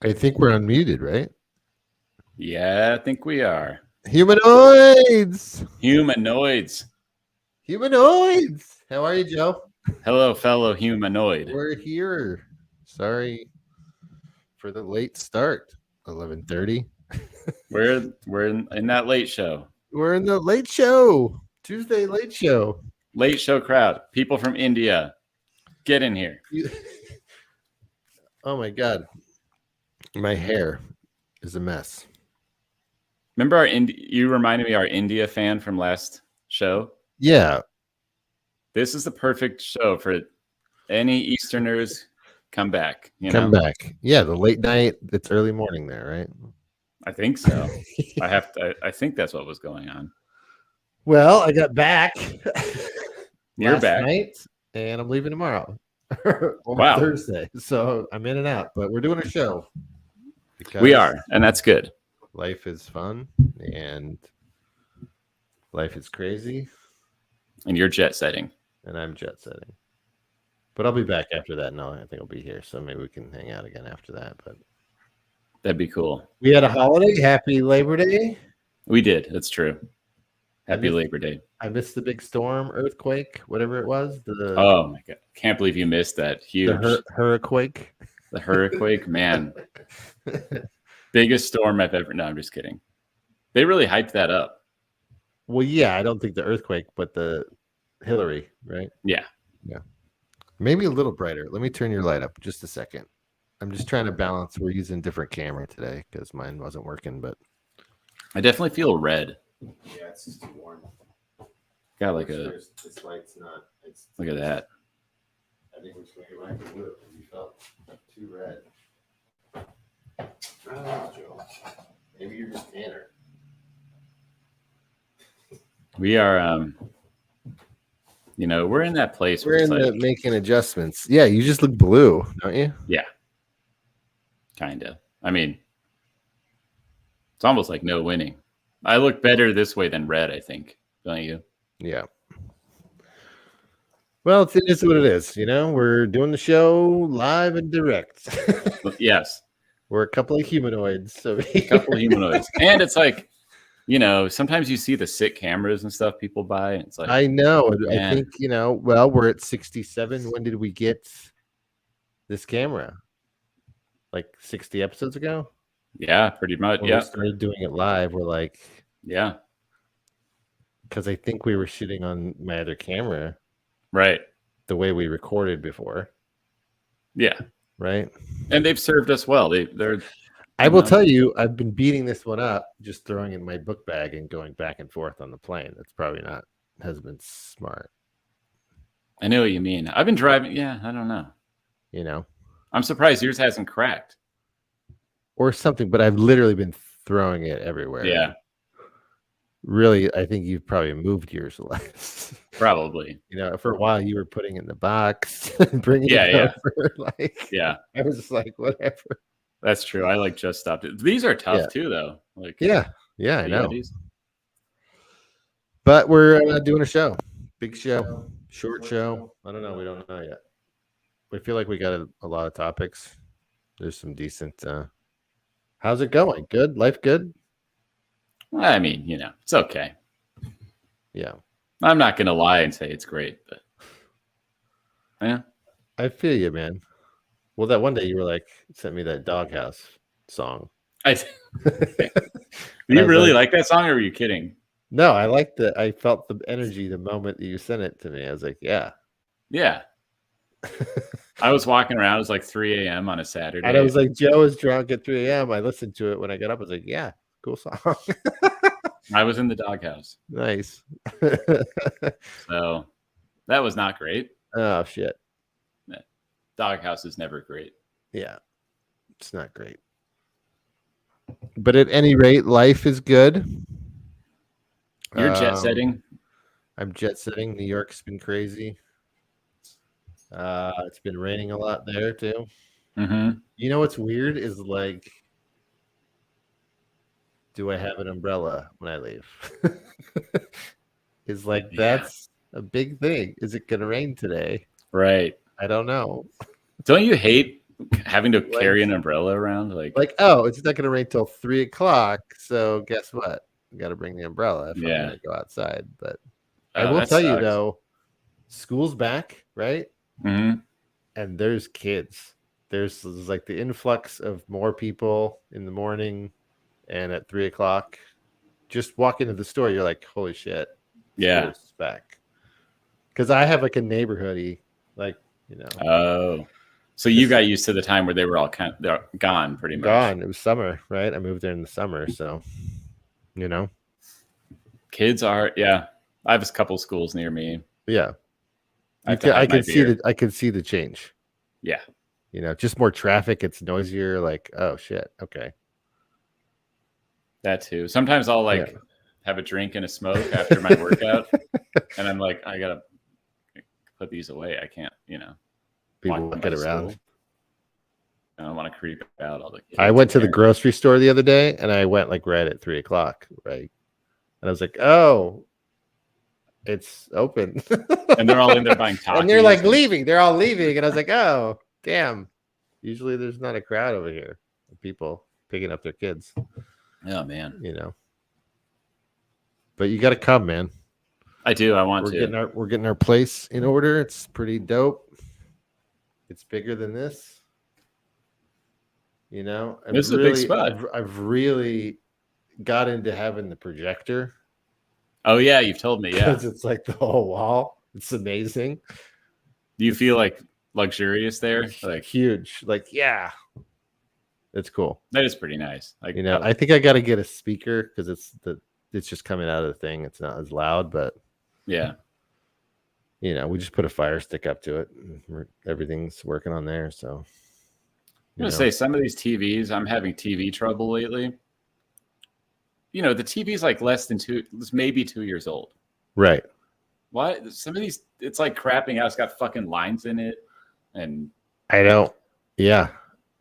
I think we're unmuted, right? Yeah, I think we are. Humanoids! Humanoids. Humanoids! How are you, Joe? Hello, fellow humanoid. We're here. Sorry for the late start. 11:30. We're in that late show. We're in the late show. Tuesday late show. Late show crowd. People from India. Get in here. Oh my god. My hair is a mess. Remember you reminded me of our India fan from last show? Yeah. This is the perfect show for any Easterners come back, Come back. Yeah, the late night, it's early morning there, right? I think so. I think that's what was going on. Well, I got back You're last back. night, and I'm leaving tomorrow or Wow. Thursday. So I'm in and out, but we're doing a show. We are, and that's good. Life is fun, and life is crazy. And you're jet setting. And I'm jet setting. But I'll be back after that. No, I think I'll be here, so maybe we can hang out again after that. But that'd be cool. We had a holiday. Happy Labor Day. We did. That's true. Happy Labor Day. I missed the big storm, earthquake, whatever it was. Oh my god! Can't believe you missed that. Huge. The hurricane. The hurricane, man. Biggest storm I've ever. No, I'm just kidding. They really hyped that up. Well, yeah, I don't think the earthquake, but the Hillary, right? Yeah. Yeah. Maybe a little brighter. Let me turn your light up just a second. I'm just trying to balance. We're using different camera today because mine wasn't working, but I definitely feel red. Yeah, it's just too warm. Got like a. This light's not. Look at that. I think we're just going to get back to blue because you felt too red. I don't know, Joe. Maybe you're just tanner. We are, we're in that place. We're in the making adjustments. Yeah, you just look blue, don't you? Yeah. Kind of. I mean, it's almost like no winning. I look better this way than red, I think. Don't you? Yeah. Well, it is what it is. We're doing the show live and direct. Yes. We're a couple of humanoids. So a couple of humanoids. And it's like, sometimes you see the sick cameras and stuff people buy. It's like, I know. Man. I think, well, we're at 67. When did we get this camera? Like 60 episodes ago? Yeah, pretty much. When we started doing it live. We're like, yeah. Because I think we were shooting on my other camera. Right. The way we recorded before. Yeah. Right. And they've served us well. They're. I will tell you, I've been beating this one up, just throwing it in my book bag and going back and forth on the plane. That's probably hasn't been smart. I know what you mean. I've been driving. Yeah, I don't know. I'm surprised yours hasn't cracked. Or something, but I've literally been throwing it everywhere. Yeah. Really, I think you've probably moved yours less. Probably. For a while you were putting it in the box and bringing it over. I was just like, whatever. That's true. I just stopped it. These are tough too, though. Yeah, I know. But we're doing a show, big show, short show. I don't know. We don't know yet. We feel like we got a lot of topics. There's some decent. How's it going? Good. Life good. I mean, it's okay. Yeah. I'm not gonna lie and say it's great, but yeah. I feel you, man. Well, that one day you were like, sent me that Doghouse song. You really like that song, or were you kidding? No, I liked it. I felt the energy the moment that you sent it to me. I was like, yeah. Yeah. I was walking around. It was like 3 a.m. on a Saturday. And I was like, Joe is drunk at 3 a.m. I listened to it when I got up. I was like, yeah, cool song. I was in the doghouse. Nice. So that was not great. Oh, shit. Doghouse is never great. Yeah, it's not great. But at any rate, life is good. You're jet setting. I'm jet setting. New York's been crazy. It's been raining a lot there too. Mm-hmm. You know what's weird is like, do I have an umbrella when I leave? It's like that's a big thing. Is it gonna rain today? Right. I don't know. Don't you hate Having to carry an umbrella around, like oh, it's not going to rain till 3 o'clock. So guess what? You got to bring the umbrella if I'm yeah. going to go outside. But I Oh, will that tell you sucks. though, school's back, right? Mhm. And there's kids. There's like the influx of more people in the morning and at 3 o'clock. Just walk into the store, you're like, holy shit, Yeah. school's back. Because I have like a neighborhoody, like, Oh. So you got used to the time where they were all they're gone pretty much. gone. It was summer, right? I moved there in the summer, so Kids are, yeah. I have a couple schools near me. yeah. I can see the change. Yeah. Just more traffic. It's noisier. Like, oh shit. Okay. That too. Sometimes I'll have a drink and a smoke after my workout, and I'm like, I gotta put these away. I can't, People get around. I don't want to creep out all the kids. I went to the grocery store the other day, and I went like right at 3 o'clock, right? And I was like, oh, it's open. And they're all in there buying tacos. And they're like leaving. They're all leaving. And I was like, oh, damn. Usually there's not a crowd over here of people picking up their kids. Oh, man. But you got to come, man. I do. I want to. We're getting our place in order. It's pretty dope. It's bigger than this. This is a big spot. I've really got into having the projector. Oh yeah, you've told me. Yeah, because it's like the whole wall. It's amazing. Do you feel like luxurious there? Like huge. Like yeah, it's cool. That is pretty nice. Like I think I got to get a speaker because it's just coming out of the thing. It's not as loud, but yeah. We just put a Fire Stick up to it. Everything's working on there. So I'm gonna say some of these TVs, I'm having TV trouble lately. The TV's like less than maybe 2 years old. Right. Why? Some of these, it's like crapping out. It's got fucking lines in it. And I don't. Yeah.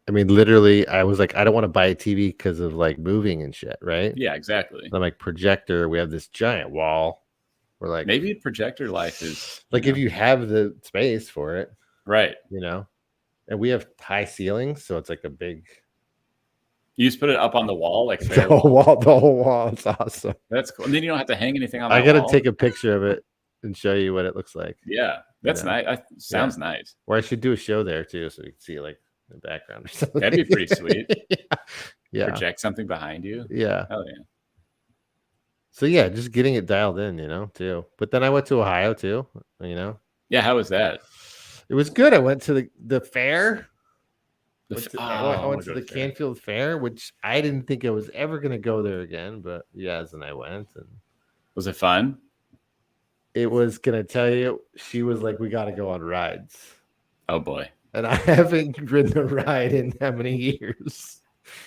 I mean, literally, I was like, I don't want to buy a TV because of like moving and shit. Right. Yeah, exactly. And I'm like, projector. We have this giant wall. We're like, maybe projector life is like if you have the space for it. Right. And we have high ceilings. So it's like a big. You just put it up on the wall, like the whole wall. It's awesome. That's cool. And then you don't have to hang anything on. I got to take a picture of it and show you what it looks like. Yeah, that's nice. Sounds nice. Or I should do a show there too, so you can see like the background or something. That'd be pretty sweet. Yeah. Project something behind you. Yeah. Oh yeah. So yeah, just getting it dialed in, too. But then I went to Ohio too. Yeah. How was that? It was good. I went to the fair. I went to the fair. Canfield Fair, which I didn't think I was ever going to go there again, but Yaz and I went. And was it fun? It was going to tell you, she was like, we got to go on rides. Oh, boy. And I haven't ridden a ride in how many years?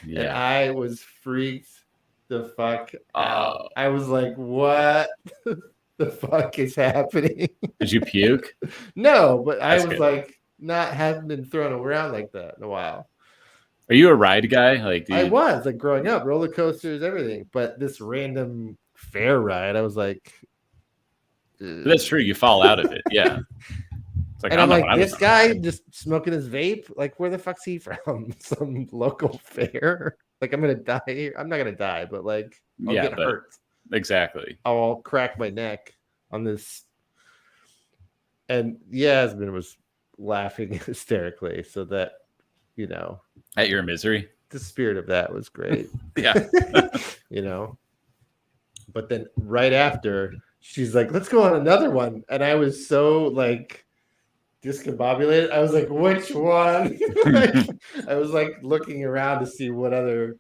Yeah. And I was freaked the fuck out. I was like, what the fuck is happening? Did you puke? No, but I was like, haven't been thrown around like that in a while. Are you a ride guy? I was like growing up, roller coasters, everything. But this random fair ride, I was like, that's true. You fall out of it. Yeah. It's like, and I'm like, this guy just smoking his vape. Like, where the fuck's he from? Some local fair? Like, I'm gonna die here. I'm not gonna die, but like, I'll get hurt. Exactly. I'll crack my neck on this. And Yasmin was laughing hysterically, so that at your misery, the spirit of that was great. Yeah. But then right after, she's like, let's go on another one, and I was so like discombobulated. I was like, which one? I was like looking around to see what other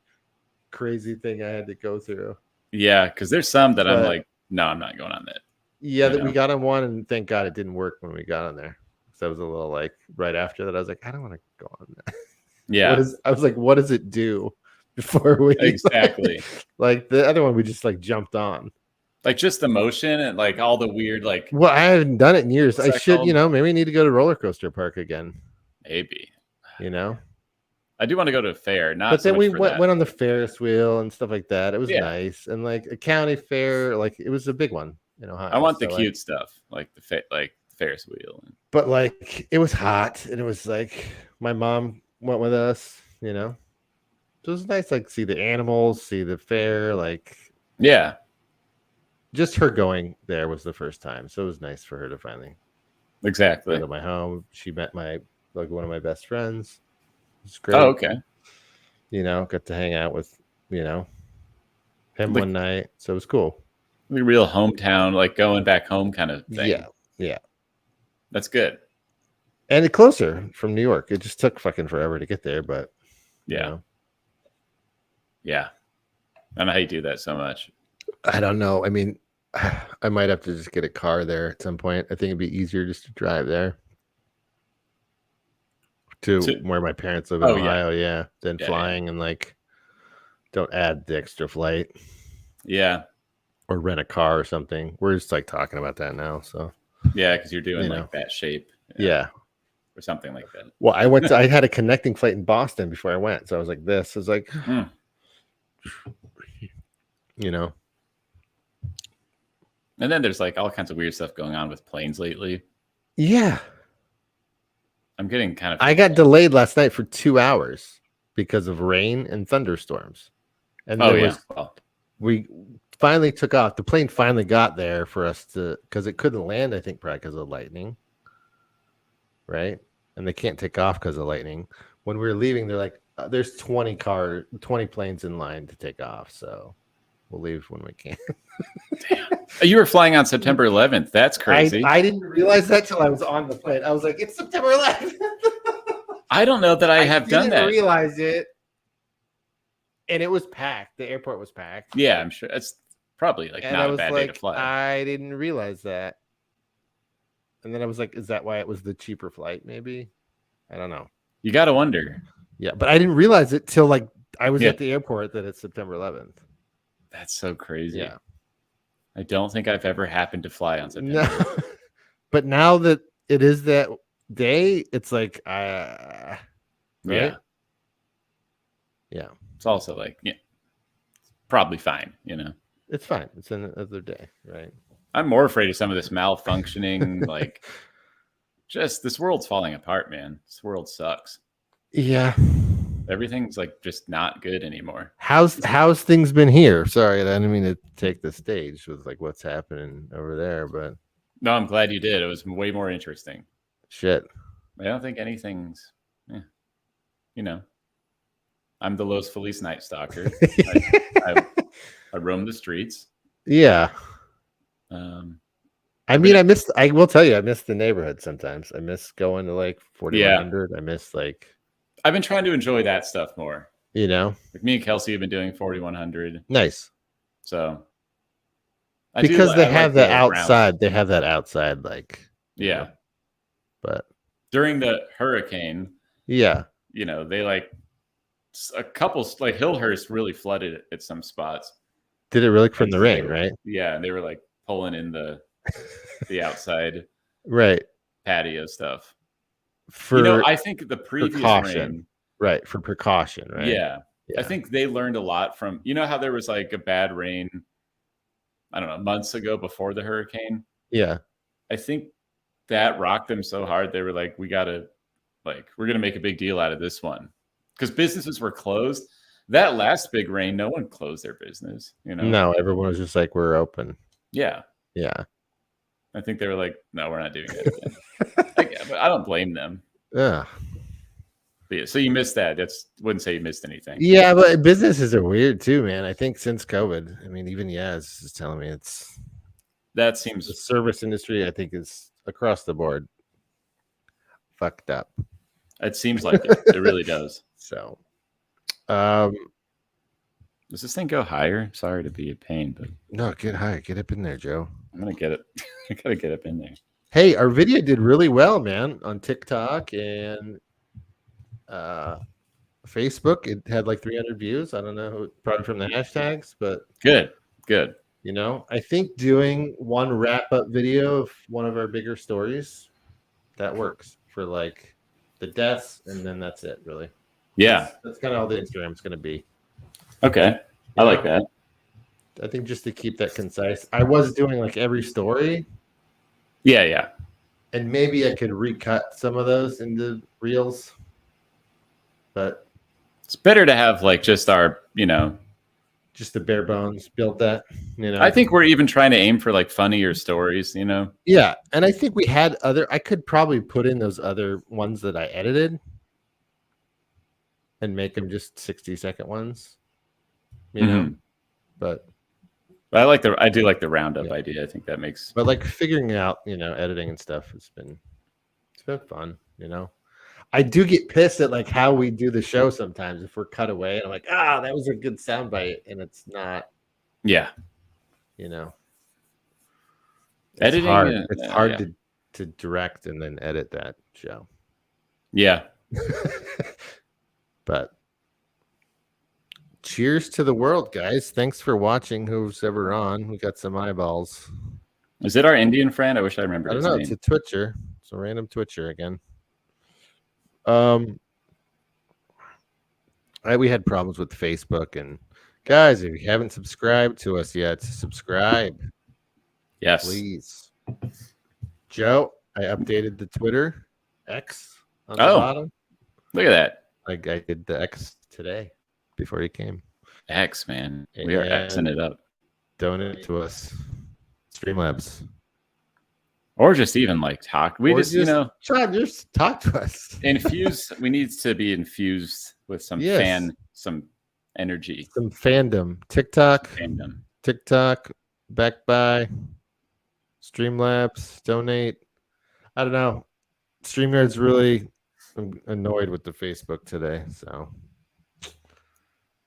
crazy thing I had to go through. Yeah, because there's some that I'm like, no, I'm not going on that. Yeah, that we got on one, and thank God it didn't work when we got on there. So I was a little like right after that. I was like, I don't want to go on that. Yeah, I was like, what does it do before we exactly like the other one? We just like jumped on, like just the motion and like all the weird like. Well, I haven't done it in years. I should, maybe we need to go to roller coaster park again. Maybe, I do want to go to a fair, but then we went on the Ferris wheel and stuff like that. It was nice, and like a county fair, like it was a big one in Ohio. I want the cute stuff, like the Ferris wheel. But like it was hot, and it was like my mom went with us. You know, so it was nice, like see the animals, see the fair, like Yeah, just her going there was the first time, so it was nice for her to finally go exactly. to my home. She met one of my best friends. It was Oh, great. okay. You know, got to hang out with him Like one night, so it was cool. the real hometown, like going back home kind of thing. Yeah, yeah. That's good. And it's closer from New York. It just took fucking forever to get there, but Yeah. Yeah. I don't know how you do that so much. I don't know. I mean, I might have to just get a car there at some point. I think it'd be easier just to drive there to where my parents live in Ohio, yeah, than flying and like don't add the extra flight. Yeah. Or rent a car or something. We're just like talking about that now. So yeah, because you're doing like that shape. Yeah. Or something like that. Well, I had a connecting flight in Boston before I went. So I was like, this is like, you know. And then there's like all kinds of weird stuff going on with planes lately. Yeah. I'm getting kind of. I got delayed last night for 2 hours because of rain and thunderstorms. And we finally took off. The plane finally got there for us because it couldn't land, I think, probably because of lightning. Right. And they can't take off because of lightning. When we were leaving, they're like, there's 20 planes in line to take off. So we'll leave when we can. Damn. You were flying on September 11th. That's crazy. I didn't realize that till I was on the plane. I was like, it's September 11th. I don't know that I have done that. I didn't realize it. And it was packed. The airport was packed. Yeah, I'm sure. It's probably like not a bad day to fly. I didn't realize that. And then I was like, is that why it was the cheaper flight? Maybe. I don't know. You got to wonder. Yeah, but I didn't realize it till like I was at the airport that it's September 11th. That's so crazy. Yeah. I don't think I've ever happened to fly on September. No. But now that it is that day, it's like, right? Yeah. Yeah. It's also like, it's probably fine, you know? It's fine. It's another day, right? I'm more afraid of some of this malfunctioning, like, just this world's falling apart, man. This world sucks. Yeah. Everything's like just not good anymore. How's things been here? Sorry, I didn't mean to take the stage with like what's happening over there, but no, I'm glad you did. It was way more interesting. Shit. I don't think anything's, you know, I'm the Los Feliz Night Stalker. I roam the streets. Yeah. I mean, I will tell you, I miss the neighborhood sometimes. I miss going to like 4100. I miss like. I've been trying to enjoy that stuff more. You know? Like me and Kelsey have been doing 4100. Nice. So. Because they have that outside. They have that outside, like. Yeah. Know, but. During the hurricane. Yeah. You know, they like. A couple, like Hillhurst really flooded at some spots. Did it really from the rain, right? Yeah. And they were like pulling in the outside. Right. Patio stuff. For I think the previous rain, right? For precaution, right? Yeah. I think they learned a lot from. You know how there was like a bad rain, I don't know, months ago before the hurricane. Yeah. I think that rocked them so hard they were like, we're gonna make a big deal out of this one because businesses were closed. That last big rain, no one closed their business. You know, no, everyone was just like, we're open. Yeah. Yeah. I think they were like, no, we're not doing that. But I don't blame them. Yeah. But yeah. So you missed that. Wouldn't say you missed anything. Yeah, but businesses are weird too, man. I think since COVID, I mean, even Yaz is telling me that seems the service industry, I think, is across the board fucked up. It seems like it. It really does. So, does this thing go higher? Sorry to be a pain, but no, get higher. Get up in there, Joe. I'm gonna get it. I gotta get up in there. Hey, our video did really well, man, on TikTok and Facebook. It had like 300 views. I don't know, probably from the hashtags, but good. You know, I think doing one wrap-up video of one of our bigger stories, that works for like the deaths, and then that's it, really. Yeah. That's kind of all the Instagram's going to be. Okay. I like that. I think just to keep that concise. I was doing like every story. Yeah. And maybe I could recut some of those into reels. But It's better to have like just our, just the bare bones, build that, I think we're even trying to aim for like funnier stories, Yeah, and I think we had I could probably put in those other ones that I edited and make them just 60-second ones, Mhm. But I do like the roundup idea. I think that makes. But like figuring out, editing and stuff it's been fun, I do get pissed at like how we do the show sometimes if we're cut away and I'm like, that was a good soundbite, and it's not. Yeah. It's Editing, hard. It's hard yeah. to direct and then edit that show. Yeah. But cheers to the world, guys. Thanks for watching. Who's ever on? We got some eyeballs. Is it our Indian friend? I wish I remembered. I don't his know. name. It's a Twitcher. It's a random Twitcher again. We had problems with Facebook, and guys, if you haven't subscribed to us yet, subscribe. Yes, please. Joe, I updated the Twitter X on the bottom. Look at that. I did the X today before you came. X, man. We are Xing it up. Donate to us. Streamlabs. Or just even like talk. We just John, just talk to us. Infuse. We need to be infused with some some energy. Some fandom. TikTok. Back by Streamlabs. Donate. I don't know. StreamYard's really annoyed with the Facebook today. So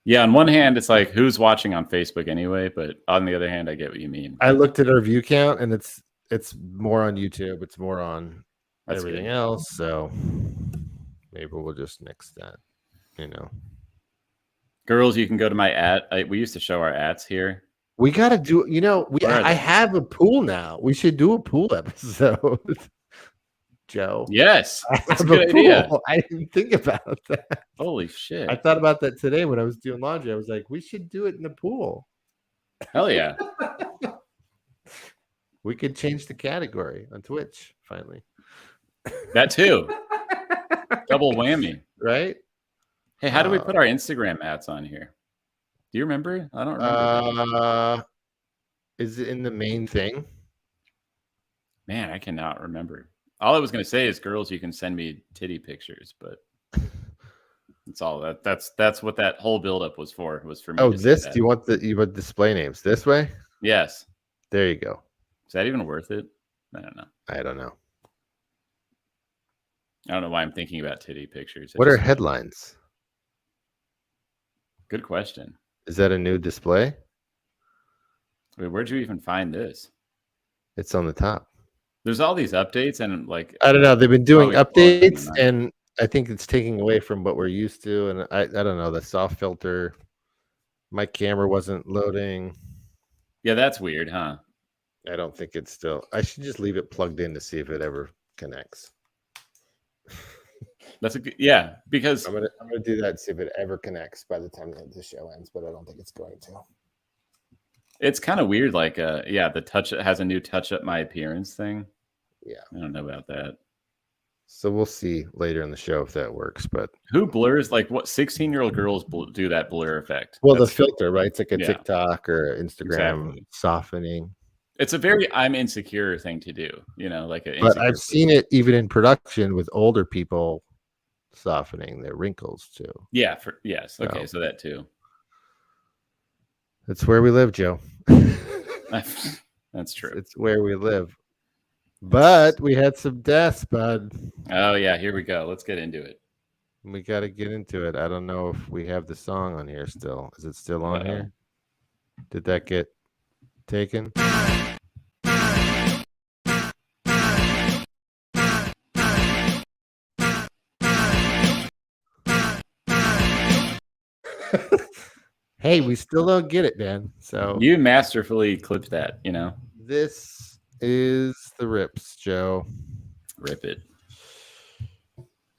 yeah, on one hand, it's like who's watching on Facebook anyway, but on the other hand, I get what you mean. I looked at our view count, and it's more on YouTube. It's more on everything else. So maybe we'll just nix that. Girls, you can go to my we used to show our ats here. We got to do. I have a pool now. We should do a pool episode. Joe. Yes, that's a good idea. I didn't think about that. Holy shit! I thought about that today when I was doing laundry. I was like, we should do it in the pool. Hell yeah! We could change the category on Twitch finally. That too. Double whammy, right? Hey, how do we put our Instagram ads on here? Do you remember? I don't remember. Is it in the main thing? Man, I cannot remember. All I was going to say is, girls, you can send me titty pictures, but that's all. That's what that whole buildup was for. Was for me. Oh, this? Do you want display names this way? Yes. There you go. Is that even worth it? I don't know. I don't know why I'm thinking about titty pictures. What are headlines? Good question. Is that a new display? Wait, where'd you even find this? It's on the top. There's all these updates, and like I don't know. They've been doing updates, and I think it's taking away from what we're used to. And I don't know, the soft filter. My camera wasn't loading. Yeah, that's weird, huh? I don't think it's still. I should just leave it plugged in to see if it ever connects. That's because I'm gonna do that and see if it ever connects by the time the show ends, but I don't think it's going to. It's kind of weird, like the touch has a new touch up my appearance thing. Yeah, I don't know about that. So we'll see later in the show if that works. But who blurs? Like what 16-year-old girls do that blur effect? Well, the filter, right? It's like a TikTok or Instagram softening. It's a very I'm insecure thing to do, like a. But I've seen it even in production with older people softening their wrinkles too. Yeah. Yes. Okay. So that too. That's where we live, Joe. That's true. It's where we live. But we had some deaths, bud. Oh yeah, here we go. Let's get into it. We got to get into it. I don't know if we have the song on here still. Is it still on here? Did that get taken? Hey, we still don't get it, man. So you masterfully clipped that, This is the rips, Joe. Rip it.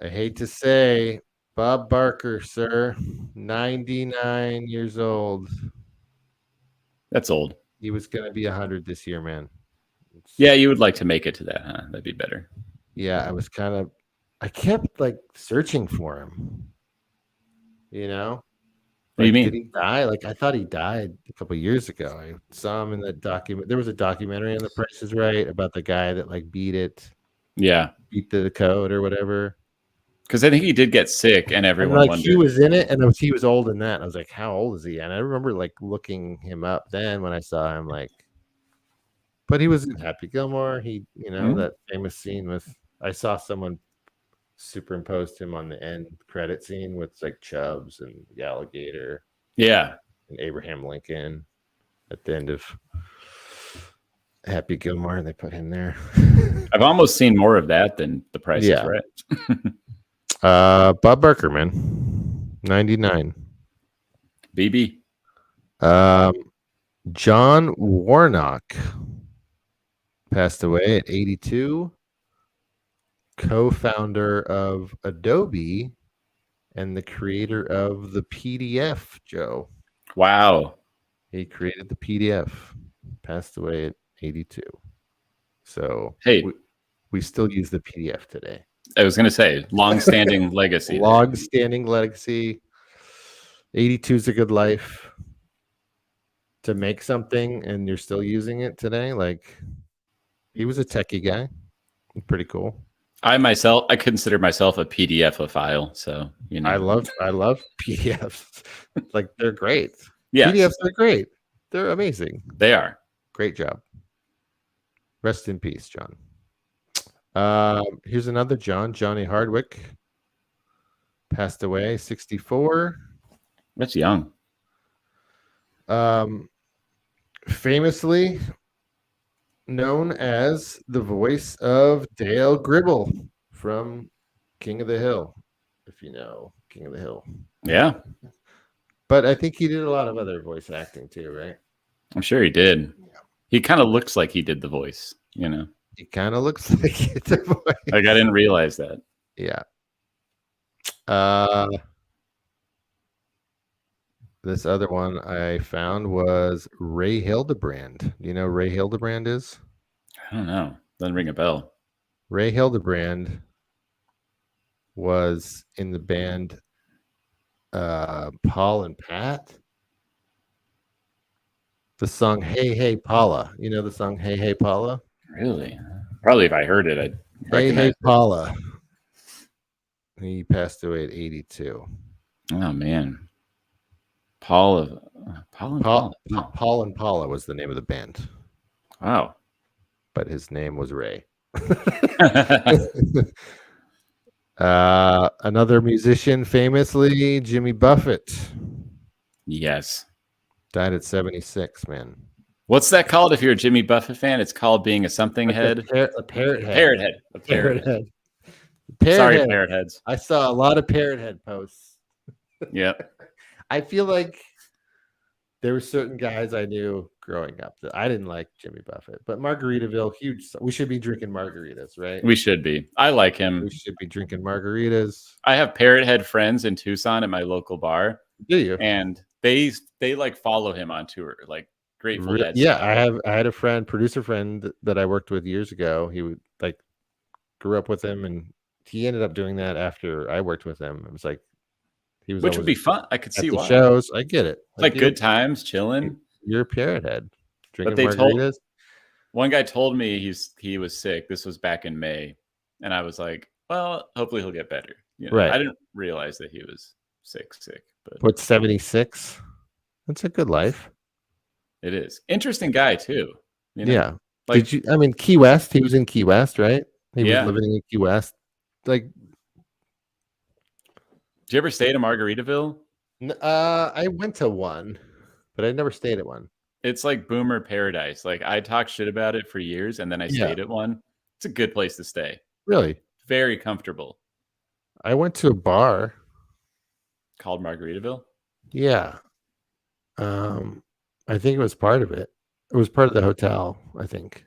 I hate to say, Bob Barker, sir, 99 years old. That's old. He was going to be 100 this year, man. Yeah, you would like to make it to that, huh? That'd be better. Yeah, I kept like searching for him. You know, What do you like, did mean? he die? Like, I thought he died a couple years ago. I saw him in that document. There was a documentary on The Price is Right about the guy that like beat Yeah, the code or whatever. because I think he did get sick, and And everyone like he wondered. was in it, and he was old in that. I was like, how old is he? And I remember like looking him up then when I saw him, like, but he was in Happy Gilmore. He, that famous scene with I saw someone superimposed him on the end credit scene with like Chubbs and the alligator Yeah, and Abraham Lincoln at the end of Happy Gilmore, and they put him there. I've almost seen more of that than The Price is Right. Bob Barker, man, 99. BB. John Warnock passed away at 82. Co-founder of Adobe and the creator of the PDF, Joe. Wow. He created the PDF. Passed away at 82. So hey, we still use the PDF today. I was going to say, long-standing legacy. Long-standing legacy. 82 is a good life. To make something and you're still using it today, like, he was a techie guy. Pretty cool. I consider myself a PDF-ophile, so I love PDFs. Like, they're great. Yes. PDFs are great. They're amazing. They are. Great job. Rest in peace, John. Here's another John, Johnny Hardwick. Passed away, 64. That's young. Famously known as the voice of Dale Gribble from King of the Hill, if you know King of the Hill. Yeah. But I think he did a lot of other voice acting too, right? I'm sure he did. Yeah. He kind of looks like he did the voice, He kind of looks like he did the voice. Like, I didn't realize that. Yeah. This other one I found was Ray Hildebrand. Do you know who Ray Hildebrand is? I don't know. Doesn't ring a bell. Ray Hildebrand was in the band Paul and Pat. The song Hey Hey Paula. You know the song Hey Hey Paula? Really? Probably if I heard it, I'd recognize Hey it. Paula. He passed away at 82. Oh, man. Paul and Paula was the name of the band. Wow. But his name was Ray. Another musician, famously, Jimmy Buffett. Yes. Died at 76, man. What's that called if you're a Jimmy Buffett fan? It's called being a something like head. A parrot head. Parrot head. Sorry, parrot heads. I saw a lot of parrot head posts. Yep. I feel like there were certain guys I knew growing up that I didn't like Jimmy Buffett, but Margaritaville, huge. We should be drinking margaritas, right? We should be. I like him. We should be drinking margaritas. I have parrot head friends in Tucson at my local bar. Do you? And they like follow him on tour, like Grateful Dead. Yeah, I had a producer friend that I worked with years ago. He would grew up with him, and he ended up doing that after I worked with him. It was like which would be fun. I could see why. Shows. I get it. It's like good times, chilling. You're a parrot head. Drinking margaritas. One guy told me he was sick. This was back in May, and I was like, well, hopefully he'll get better. Right. I didn't realize that he was sick. But what's 76? That's a good life. It is. Interesting guy too. Yeah. Like, Key West. He was in Key West, right? He was living in Key West. Like, did you ever stay at a Margaritaville? I went to one, but I never stayed at one. It's like boomer paradise. Like, I talked shit about it for years, and then I stayed at one. It's a good place to stay. Really? Very comfortable. I went to a bar called Margaritaville. Yeah. I think it was part of it. It was part of the hotel, I think.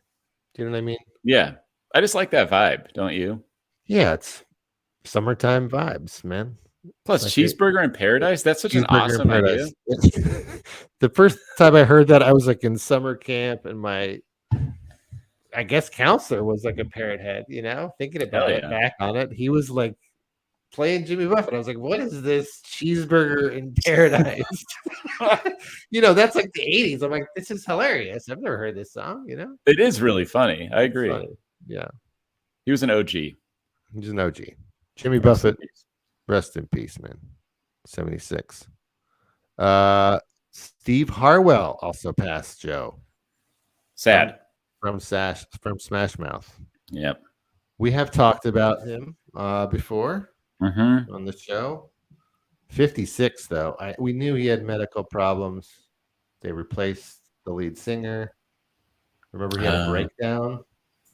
Do you know what I mean? Yeah. I just like that vibe, don't you? Yeah, it's summertime vibes, man. Plus, cheeseburger in paradise. That's such an awesome idea. The first time I heard that, I was like in summer camp, and my, I guess, counselor was like a parrot head. Thinking about it back on it, he was like playing Jimmy Buffett. I was like, what is this cheeseburger in paradise? That's like the 80s. I'm like, this is hilarious. I've never heard this song, It is really funny. I agree. Funny. Yeah. He was an OG. He's an OG. Jimmy Buffett, rest in peace, man. 76. Steve Harwell also passed, Joe. Sad. From Smash Mouth. Yep. We have talked about him before on the show. 56, though. We knew he had medical problems. They replaced the lead singer. Remember, he had a breakdown.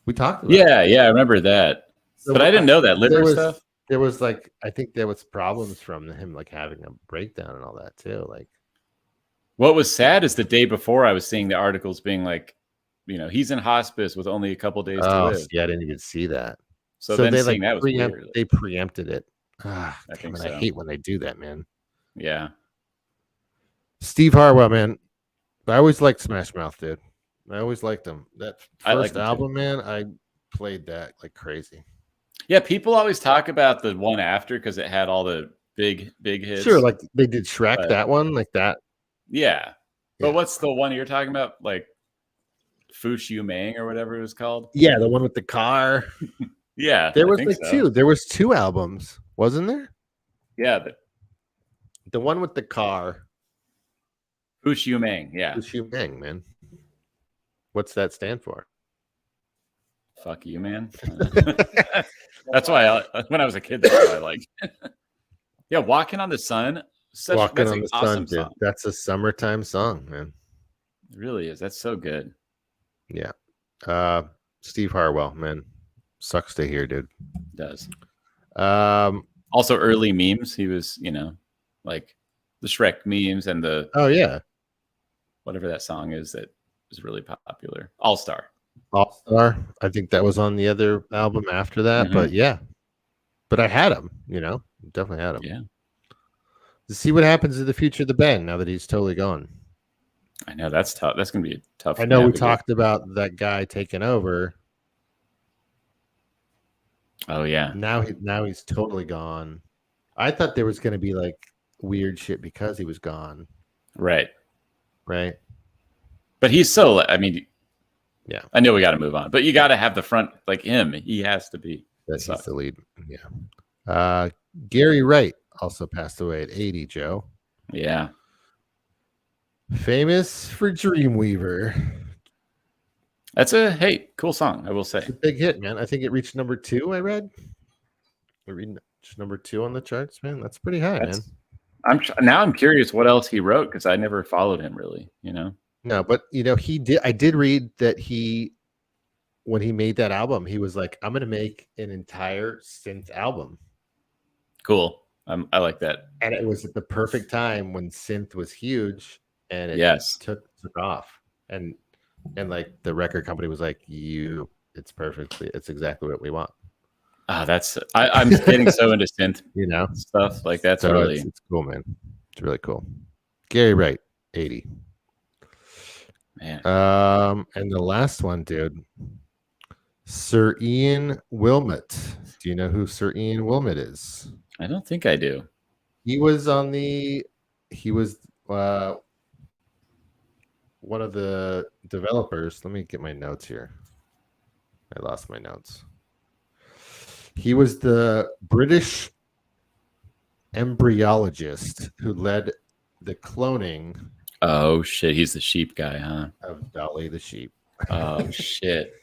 We talked about it. Yeah, I remember that. So, but I didn't know that liver stuff. There was I think there was problems from him having a breakdown and all that too. What was sad is the day before I was seeing the articles being he's in hospice with only a couple days to live. Yeah, I didn't even see that. So then seeing that was weird. They preempted it. I so. hate when they do that, man. Yeah. Steve Harwell, man. I always liked Smash Mouth, dude. I always liked them. That first album, man, I played that like crazy. Yeah, people always talk about the one after because it had all the big hits. Sure, like they did Shrek, that one, like that. Yeah. But what's the one you're talking about? Like Fushu Mang or whatever it was called? Yeah, the one with the car. Yeah. There was two. There was two albums, wasn't there? Yeah. The one with the car. Fushu Mang, yeah. Fushu Mang, man. What's that stand for? Fuck you, man. That's why when I was a kid, that's what I liked. Yeah, Walking on the Sun. Walking on the Sun, dude. That's a summertime song, man. It really is. That's so good. Yeah. Steve Harwell, man. Sucks to hear, dude. It does. Also early memes. He was, like the Shrek memes and the whatever that song is that was really popular. All Star. I think that was on the other album after that, but yeah. But I had him, definitely had him. Yeah. To see what happens in the future of the band now that he's totally gone. I know that's tough. That's gonna be tough. I know we talked about that guy taking over. Oh yeah. Now he's totally gone. I thought there was gonna be like weird shit because he was gone. Right. But he's so. I mean, yeah. I know we got to move on, but you got to have the front like him. He has to be. He's the lead. Yeah. Gary Wright also passed away at 80. Joe. Yeah. Famous for Dreamweaver. That's a cool song, I will say. It's a big hit, man. I think it reached number 2. I read. Number 2 on the charts, man. That's pretty high, man. I'm curious what else he wrote because I never followed him really. No, but he did. I did read that when he made that album, he was like, "I'm going to make an entire synth album." Cool. I like that. And it was at the perfect time when synth was huge, and it took off. And like the record company was like, it's exactly what we want. That's I'm getting so into synth, stuff like that's so really it's cool, man. It's really cool. Gary Wright, 80. Man. And the last one, dude, Sir Ian Wilmot. Do you know who Sir Ian Wilmot is? I don't think I do. He was one of the developers. Let me get my notes here. I lost my notes. He was the British embryologist who led the cloning. Oh shit, he's the sheep guy, huh? Of Dolly the sheep. Oh shit.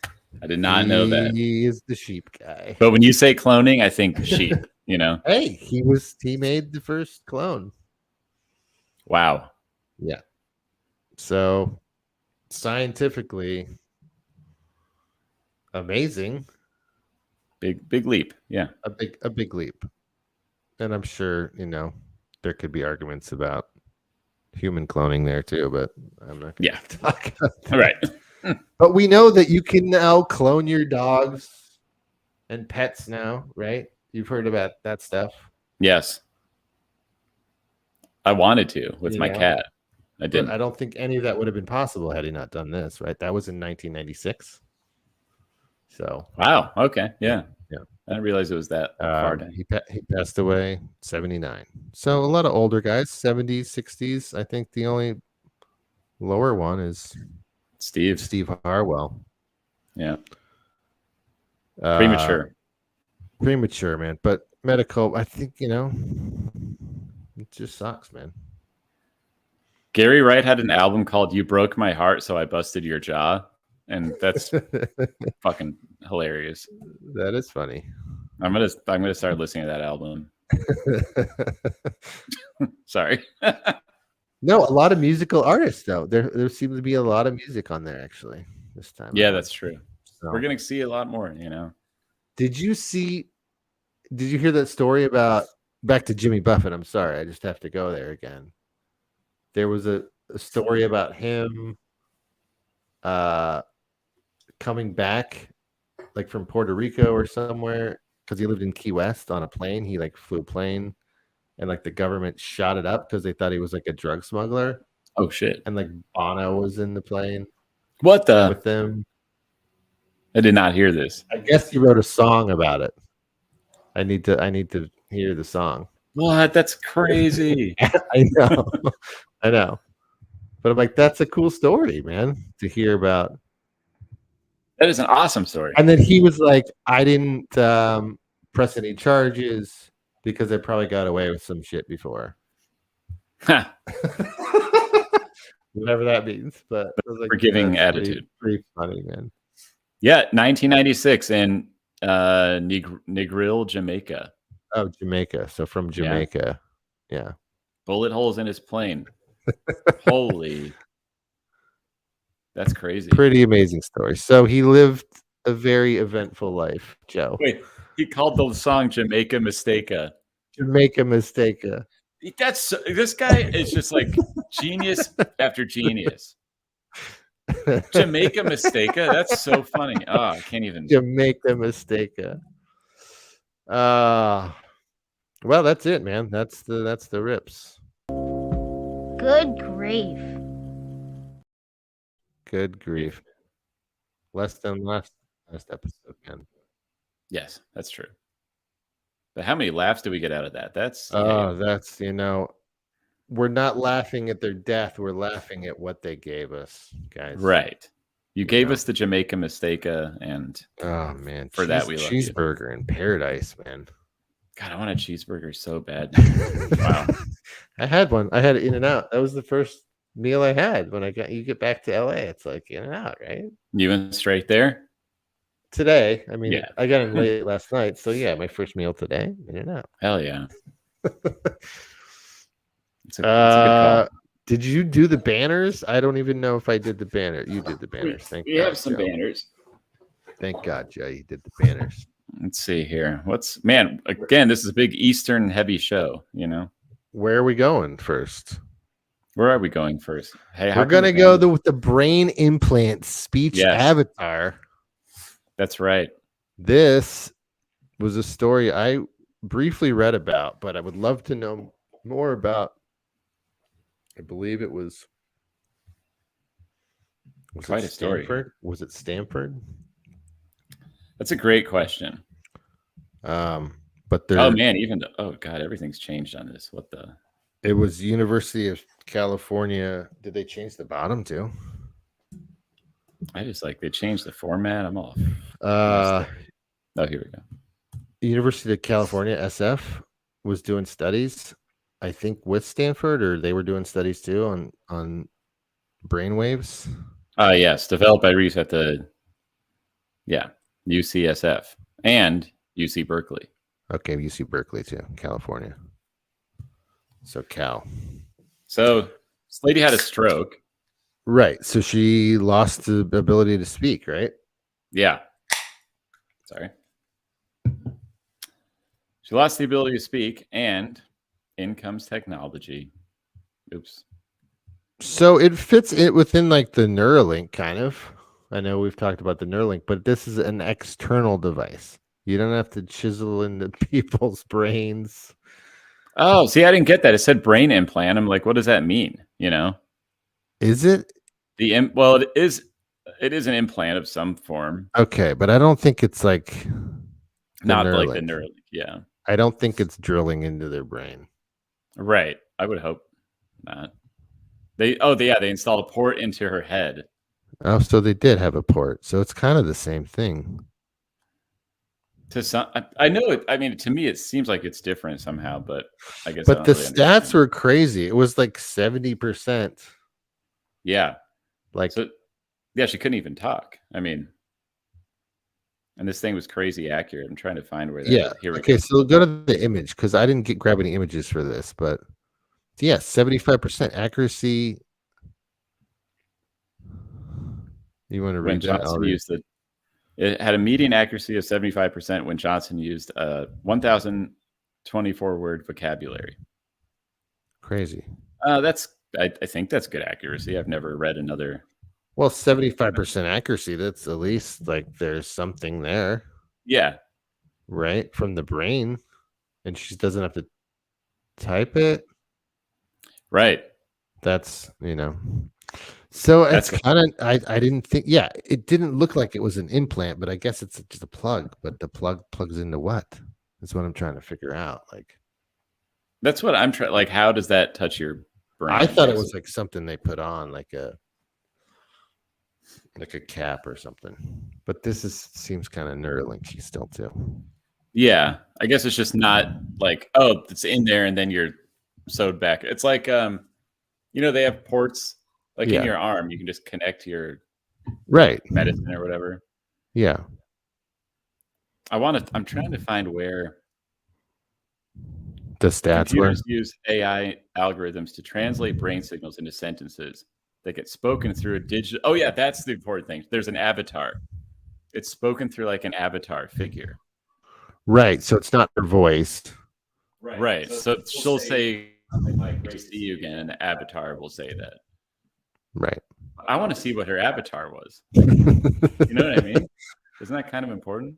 I did not know that. He is the sheep guy. But when you say cloning, I think sheep, Hey, he made the first clone. Wow. Yeah. So scientifically amazing. Big leap. Yeah. A big leap. And I'm sure, there could be arguments about human cloning there too, but I'm not going to talk about that. All right. But we know that you can now clone your dogs and pets now, right? You've heard about that stuff. Yes. I wanted to with my cat. I didn't. But I don't think any of that would have been possible had he not done this, right? That was in 1996. So wow. Okay. Yeah. Yeah. I didn't realize it was that far down. He passed away 79. So a lot of older guys, 70s, 60s. I think the only lower one is Steve Harwell. Yeah. Premature, man. But medical, I think, it just sucks, man. Gary Wright had an album called "You Broke My Heart, So I Busted Your Jaw," and that's fucking hilarious. That is funny. I'm gonna start listening to that album. Sorry. No, a lot of musical artists though. There seems to be a lot of music on there actually this time. Yeah, that's true. So, we're gonna see a lot more. Did you hear that story about back to Jimmy Buffett? I'm sorry, I just have to go there again. There was a story about him coming back like from Puerto Rico or somewhere because he lived in Key West on a plane. He like flew a plane and like the government shot it up because they thought he was like a drug smuggler. Oh shit. And like Bono was in the plane. What the? With them. I did not hear this. I guess he wrote a song about it. I need to hear the song. What? That's crazy. I know. But I'm like, that's a cool story, man, to hear about. That is an awesome story. And then he was like, I didn't press any charges because I probably got away with some shit before. Whatever that means. But like, forgiving attitude. Pretty funny, man. Yeah, 1996 in Negril, Jamaica. Oh, Jamaica. So from Jamaica. Yeah. Bullet holes in his plane. Holy. That's crazy. Pretty amazing story. So he lived a very eventful life, Joe. Wait, he called the song Jamaica Mistaka. Jamaica Mistaka. This guy is just like genius after genius. Jamaica Mistaka. That's so funny. Oh, I can't even. Jamaica Mistaka. Well, that's it, man. That's the rips. Good grief. Good grief. Less than last episode, man. Yes, that's true. But how many laughs do we get out of that? That's we're not laughing at their death. We're laughing at what they gave us, guys. Right. You gave us the Jamaica Mistaka, and oh man, for that we love cheeseburger in paradise, man. God, I want a cheeseburger so bad. Wow. I had one. I had it In-N-Out. That was the first meal I had when you get back to LA. It's like In-N-Out, right? You went straight there? Today. I mean, I got in late last night. So yeah, my first meal today, In-N-Out. Hell yeah. It's a good call. Did you do the banners? I don't even know if I did the banner. You did the banners. Thank God. We have some banners. Thank God, Joe. You did the banners. Let's see here. Again, this is a big Eastern heavy show, Where are we going first? Where are we going first? Hey, we're going to go with the brain implant speech avatar. That's right. This was a story I briefly read about, but I would love to know more about. I believe it was quite a story. Was it Stanford? That's a great question. But everything's changed on this. What the? It was University of California. Did they change the bottom too? I just they changed the format. I'm off. Oh, here we go. University of California, SF, was doing studies, I think, with Stanford, or they were doing studies too on brainwaves. Yes, developed by Reese at the UCSF and UC Berkeley. Okay, UC Berkeley too, California. So Cal. So this lady had a stroke. Right. So she lost the ability to speak, right? Yeah. Sorry. She lost the ability to speak, and in comes technology. Oops. So it fits it within like the Neuralink kind of. I know we've talked about the Neuralink, but this is an external device. You don't have to chisel into people's brains. Oh, see, I didn't get that. It said brain implant. I'm like, what does that mean? Is it? It is an implant of some form. Okay, but I don't think it's like. Not like the Neuralink. Neuralink. Yeah. I don't think it's drilling into their brain. Right. I would hope not. They installed a port into her head. Oh, so they did have a port. So it's kind of the same thing. To some, I know it. I mean, to me, it seems like it's different somehow, but I guess. But the stats were crazy. It was like 70%. Yeah. Like, so, yeah, she couldn't even talk. I mean, and this thing was crazy accurate. I'm trying to find where that. yeah. Here we Okay, go. so go to the image because I didn't grab any images for this, but yeah, 75% accuracy. You want to When read that? Johnson used it had a median accuracy of 75% when Johnson used a 1,024 word vocabulary. Crazy. I think that's good accuracy. I've never read another. Well, 75% accuracy. That's at least like there's something there. Yeah. Right? From the brain. And she doesn't have to type it. Right. That's, So it's kind of, I didn't think, it didn't look like it was an implant, but I guess it's just a plug. But the plug plugs into what? That's what I'm trying to figure out. Like, that's what I'm trying. Like, how does that touch your brain? I thought it was like something they put on, like a cap or something. But this seems kind of Neuralinky still too. Yeah, I guess it's just not like, oh, it's in there and then you're sewed back. It's like, they have ports. Like in your arm, you can just connect to your medicine or whatever. Yeah. I'm trying to find where the stats computers use AI algorithms to translate brain signals into sentences that get spoken through a digital. Oh yeah, that's the important thing. There's an avatar. It's spoken through like an avatar figure. Right. So it's not her voice. Right. So she'll say, "I'd like to see you again," and the avatar will say that. Right. I want to see what her avatar was. You know what I mean? Isn't that kind of important?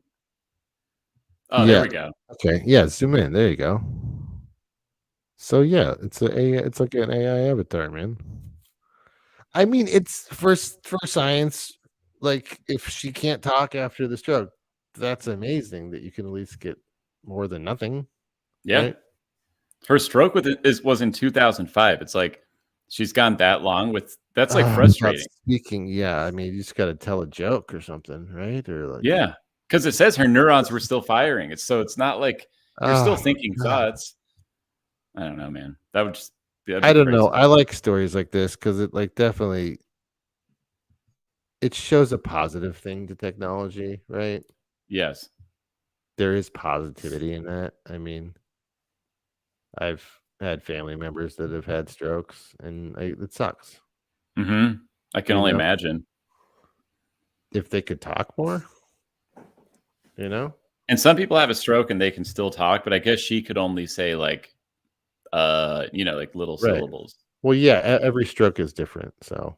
Oh, there we go. Okay. Yeah. Zoom in. There you go. So yeah, it's like an AI avatar, man. I mean, it's for science. Like, if she can't talk after the stroke, that's amazing that you can at least get more than nothing. Yeah. Right? Her stroke was in 2005. It's like she's gone that long with. That's like frustrating. Speaking, I mean, you just got to tell a joke or something, right? Or like, because it says her neurons were still firing. It's not like you're still thinking thoughts. I don't know, man. That would just. I don't know. I like stories like this because it definitely it shows a positive thing to technology, right? Yes, there is positivity in that. I mean, I've had family members that have had strokes, and it sucks. Mm-hmm. I can only imagine if they could talk more. And some people have a stroke and they can still talk, but I guess she could only say like like little syllables. Well, yeah, every stroke is different. So,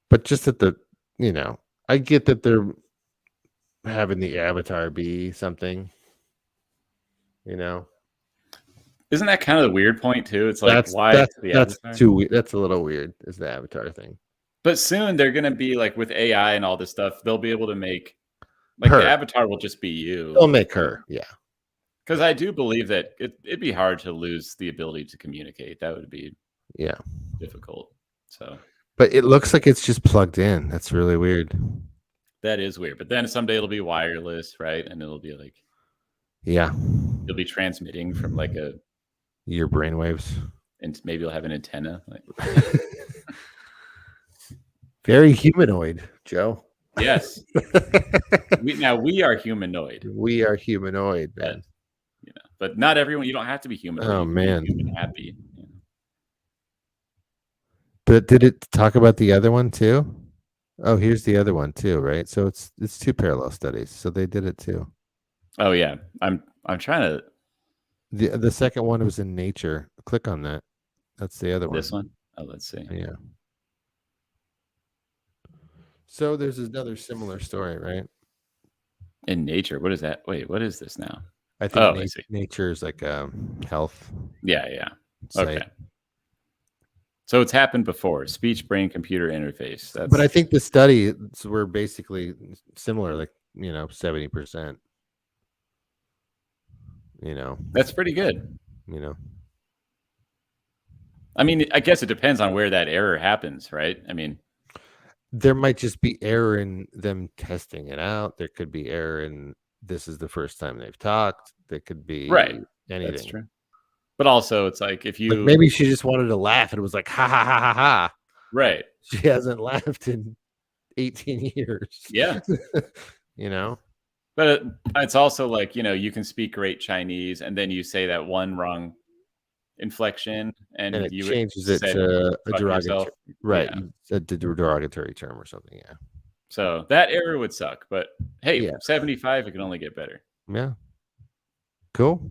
but just that I get that they're having the avatar be something, Isn't that kind of the weird point too? It's like, that's too. That's a little weird. Is the avatar thing? But soon they're gonna be like with AI and all this stuff. They'll be able to make like the avatar will just be you. They'll make her, yeah. Because I do believe that it'd be hard to lose the ability to communicate. That would be difficult. So, but it looks like it's just plugged in. That's really weird. That is weird. But then someday it'll be wireless, right? And it'll be like, you'll be transmitting from like your brainwaves, and maybe you'll have an antenna. Very humanoid, Joe. Yes. we are humanoid. We are humanoid, man. But not everyone. You don't have to be humanoid. Oh man, human happy. But did it talk about the other one too? Oh, here's the other one too, right? So it's two parallel studies. So they did it too. Oh yeah, I'm trying to. The second one was in Nature. Click on that. That's the other one. This one? Oh, let's see. Yeah. So there's another similar story, right? In Nature, what is that? Wait, what is this now? I think Nature is like health. Yeah. Site. Okay. So it's happened before. Speech-brain computer interface. But I think the studies were basically similar, like 70%. You know, That's pretty good. you know. I mean, I guess it depends on where that error happens, right? I mean, There might just be error in them testing it out. There could be error in this is the first time they've talked. There could be right. anything. That's true. But also, it's like if you Like maybe she just wanted to laugh and it was like ha ha ha ha ha. right, She hasn't laughed in 18 years. yeah. You know? But it's also like, you can speak great Chinese and then you say that one wrong inflection and And it you changes it said, to a "Fuck yourself." derogatory, right? Yeah. A derogatory term or something. Yeah. So that error would suck. But hey, Yeah. 75, it can only get better. Yeah. Cool.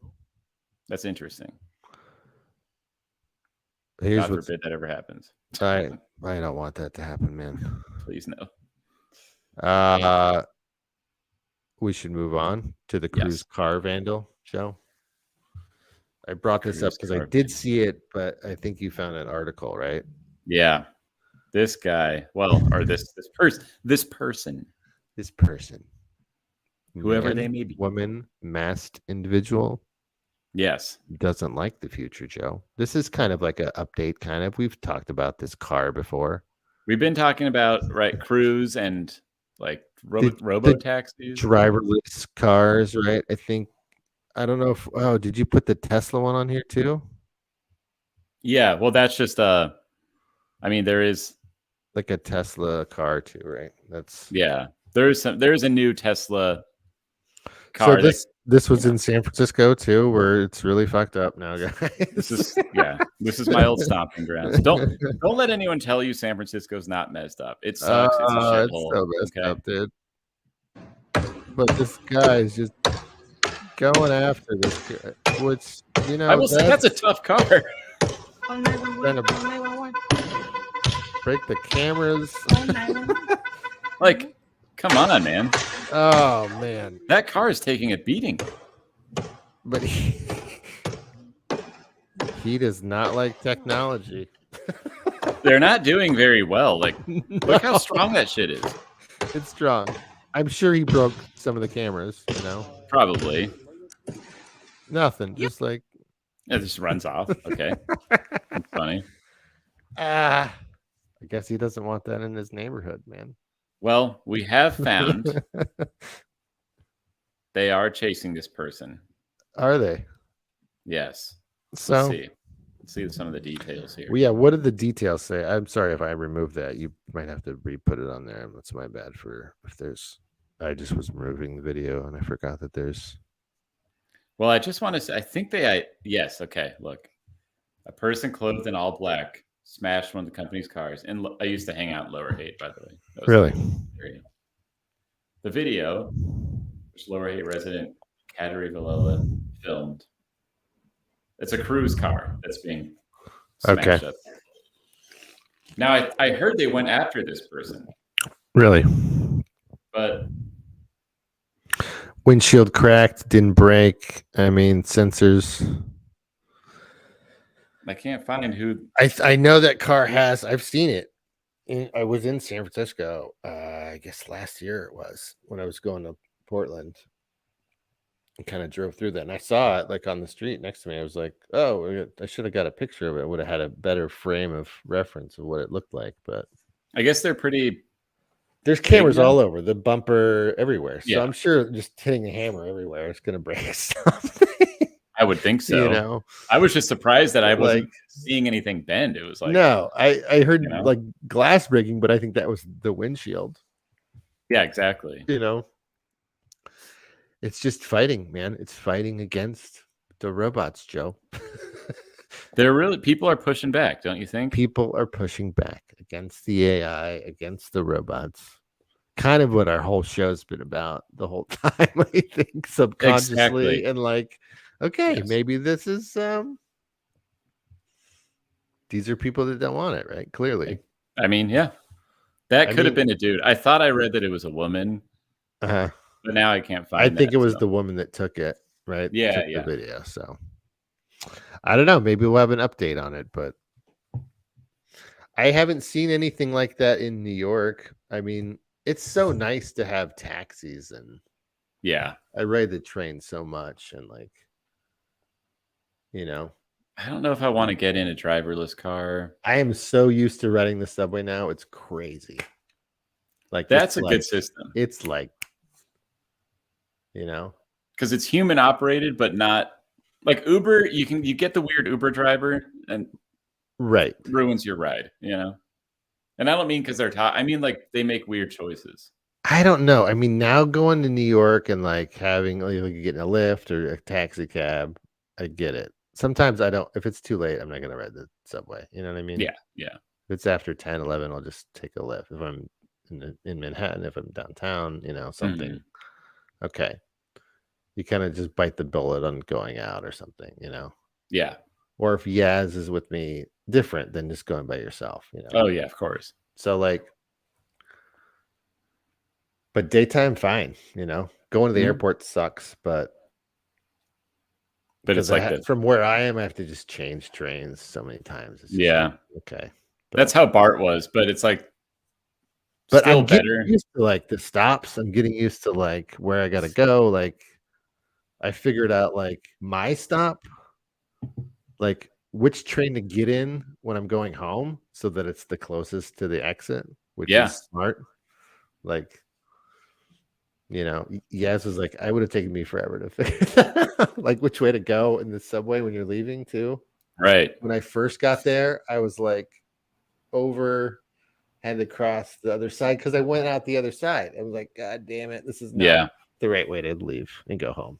That's interesting. Here's God what forbid that ever happens. I don't want that to happen, man. Please no. We should move on to the cruise Yes. car vandal show. I brought this up Cruise because I car did see it, but I think you found an article, right? Yeah. This guy, well, or this person, whoever they may be. woman, masked individual, Yes. doesn't like the future, Joe. This is kind of like an update, kind of. We've talked about this car before. We've been talking about cruise and like robo taxis. Driverless cars, right? I don't know if did you put the Tesla one on here too? Yeah, well, that's just I mean, there is Like a Tesla car too, right? there's a new Tesla car. So this was in San Francisco too, where it's really fucked up now, guys. This is my old stomping grounds. Don't let anyone tell you San Francisco's not messed up. It sucks. It's a shithole. It's so messed up, dude. But this guy is just going after this guy, which I will say that's a tough car. Trying to break the cameras. Like, come on, man. Oh man, That car is taking a beating. but he does not like technology. They're not doing very well. Like, look how strong that shit is. It's strong. I'm sure he broke some of the cameras. Probably. Nothing. Just like It just runs off. Okay. That's funny. I guess he doesn't want that in his neighborhood, man. Well, we have found they are chasing this person. Are they? Yes. So Let's see some of the details here. Well, yeah. What did the details say? I'm sorry if I removed that. You might have to re-put it on there. That's my bad for if there's. I just was removing the video and I forgot that there's. Well, I just want to say, I think yes. Okay. Look, a person clothed in all black smashed one of the company's cars. And I used to hang out in Lower Haight, by the way. Really? The video, which Lower Haight resident Kateri Villela filmed. It's a cruise car that's being smashed up. Now, I heard they went after this person. Really? But windshield cracked, didn't break. I mean, sensors. I can't find who. I know that car has. I've seen it. I was in San Francisco. I guess last year it was when I was going to Portland. I kind of drove through that, and I saw it like on the street next to me. I was like, "Oh, I should have got a picture of it. I would have had a better frame of reference of what it looked like." But I guess they're pretty. There's cameras all over the bumper, everywhere. So Yeah. I'm sure just hitting a hammer everywhere is going to break something. I would think so. You know, I was just surprised that I wasn't seeing anything bend. It was like no, I heard like glass breaking, but I think that was the windshield. Yeah, exactly. You know, it's just fighting, man. It's fighting against the robots, Joe. People are pushing back, don't you think? People are pushing back against the AI, against the robots. Kind of what our whole show's been about the whole time, I think, subconsciously. Exactly. And like, okay, Yes. maybe this is these are people that don't want it, right? Clearly. I mean, yeah. That could have been a dude. I thought I read that it was a woman. But now I can't find I think it was the woman that took it, right? Yeah, took the video. So I don't know. Maybe we'll have an update on it, but I haven't seen anything like that in New York. I mean, it's so nice to have taxis, and yeah, I ride the train so much, and like You know, I don't know if I want to get in a driverless car. I am so used to riding the subway now. It's crazy. Like That's it's a like, good system It's like, you know, because it's human operated, but not like Uber. You get the weird Uber driver and right. ruins your ride. And I don't mean because they're I mean like they make weird choices. I don't know. I mean, now going to New York and like having like getting a lift or a taxi cab, I get it. Sometimes I don't. If it's too late, I'm not gonna ride the subway. You know what I mean? Yeah. If it's after 10, 11, I'll just take a lift. If I'm in Manhattan, if I'm downtown, something. Mhm. Okay. You kind of just bite the bullet on going out or something, Yeah. Or if Yaz is with me, different than just going by yourself, Oh yeah, of course. So like, but daytime, fine, going to the Mhm. airport sucks, but But it's like from where I am, I have to just change trains so many times. It's just yeah. okay. That's how BART was, but it's like But still I'm getting better. used to like the stops. I'm getting used to like where I gotta go. Like I figured out like my stop, like which train to get in when I'm going home so that it's the closest to the exit, which Yeah. is smart. Like, Yaz was like, I would have taken me forever to figure that out. Like which way to go in the subway when you're leaving too. Right. When I first got there, I was like had to cross the other side because I went out the other side. I was like, God damn it, this is not the right way to leave and go home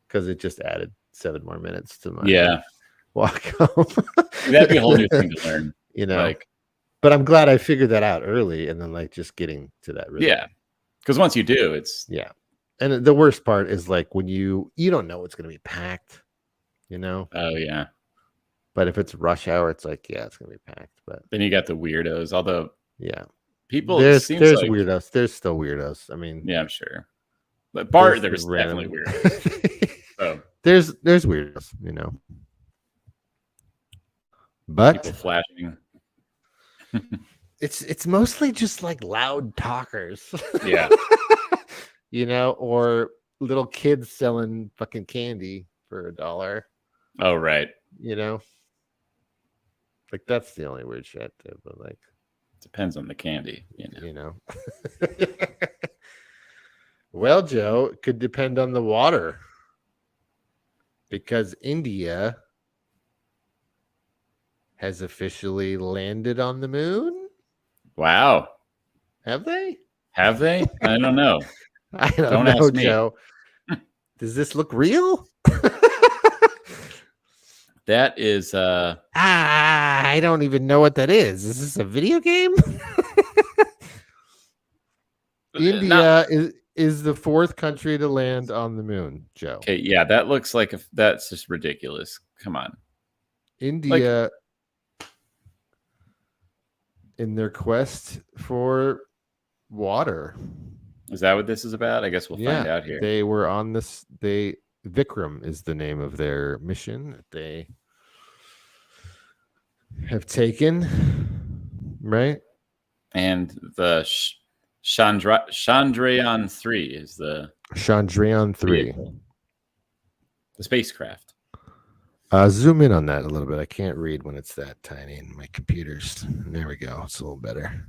because it just added 7 more minutes to my walk home. That'd be a whole new thing to learn. Like, but I'm glad I figured that out early and then like just getting to that rhythm. Yeah. Because once you do, it's and the worst part is like when you don't know it's gonna be packed, Oh yeah. But if it's rush hour, it's like, it's gonna be packed. But then you got the weirdos, although people there's like, weirdos. There's still weirdos. I mean, yeah, I'm sure. But BART, there's definitely weirdos. So there's weirdos, But people flashing. it's mostly just like loud talkers. Yeah. Or little kids selling fucking candy for $1. Oh, right. Like that's the only weird shit too, but like depends on the candy, Well, Joe, it could depend on the water because India has officially landed on the moon. Wow. Have they? Have they? I don't know. I don't know, Joe. Does this look real? That is I don't even know what that is. Is this a video game? India is the 4th country to land on the moon, Joe. Okay, yeah, that looks like that's just ridiculous. Come on. India in their quest for water. Is that what this is about? I guess we'll find out here. They were on this. Vikram is the name of their mission that they have taken, right? And the Chandrayaan 3 is the Chandrayaan 3, the spacecraft. Zoom in on that a little bit. I can't read when it's that tiny in my computers. There we go. It's a little better.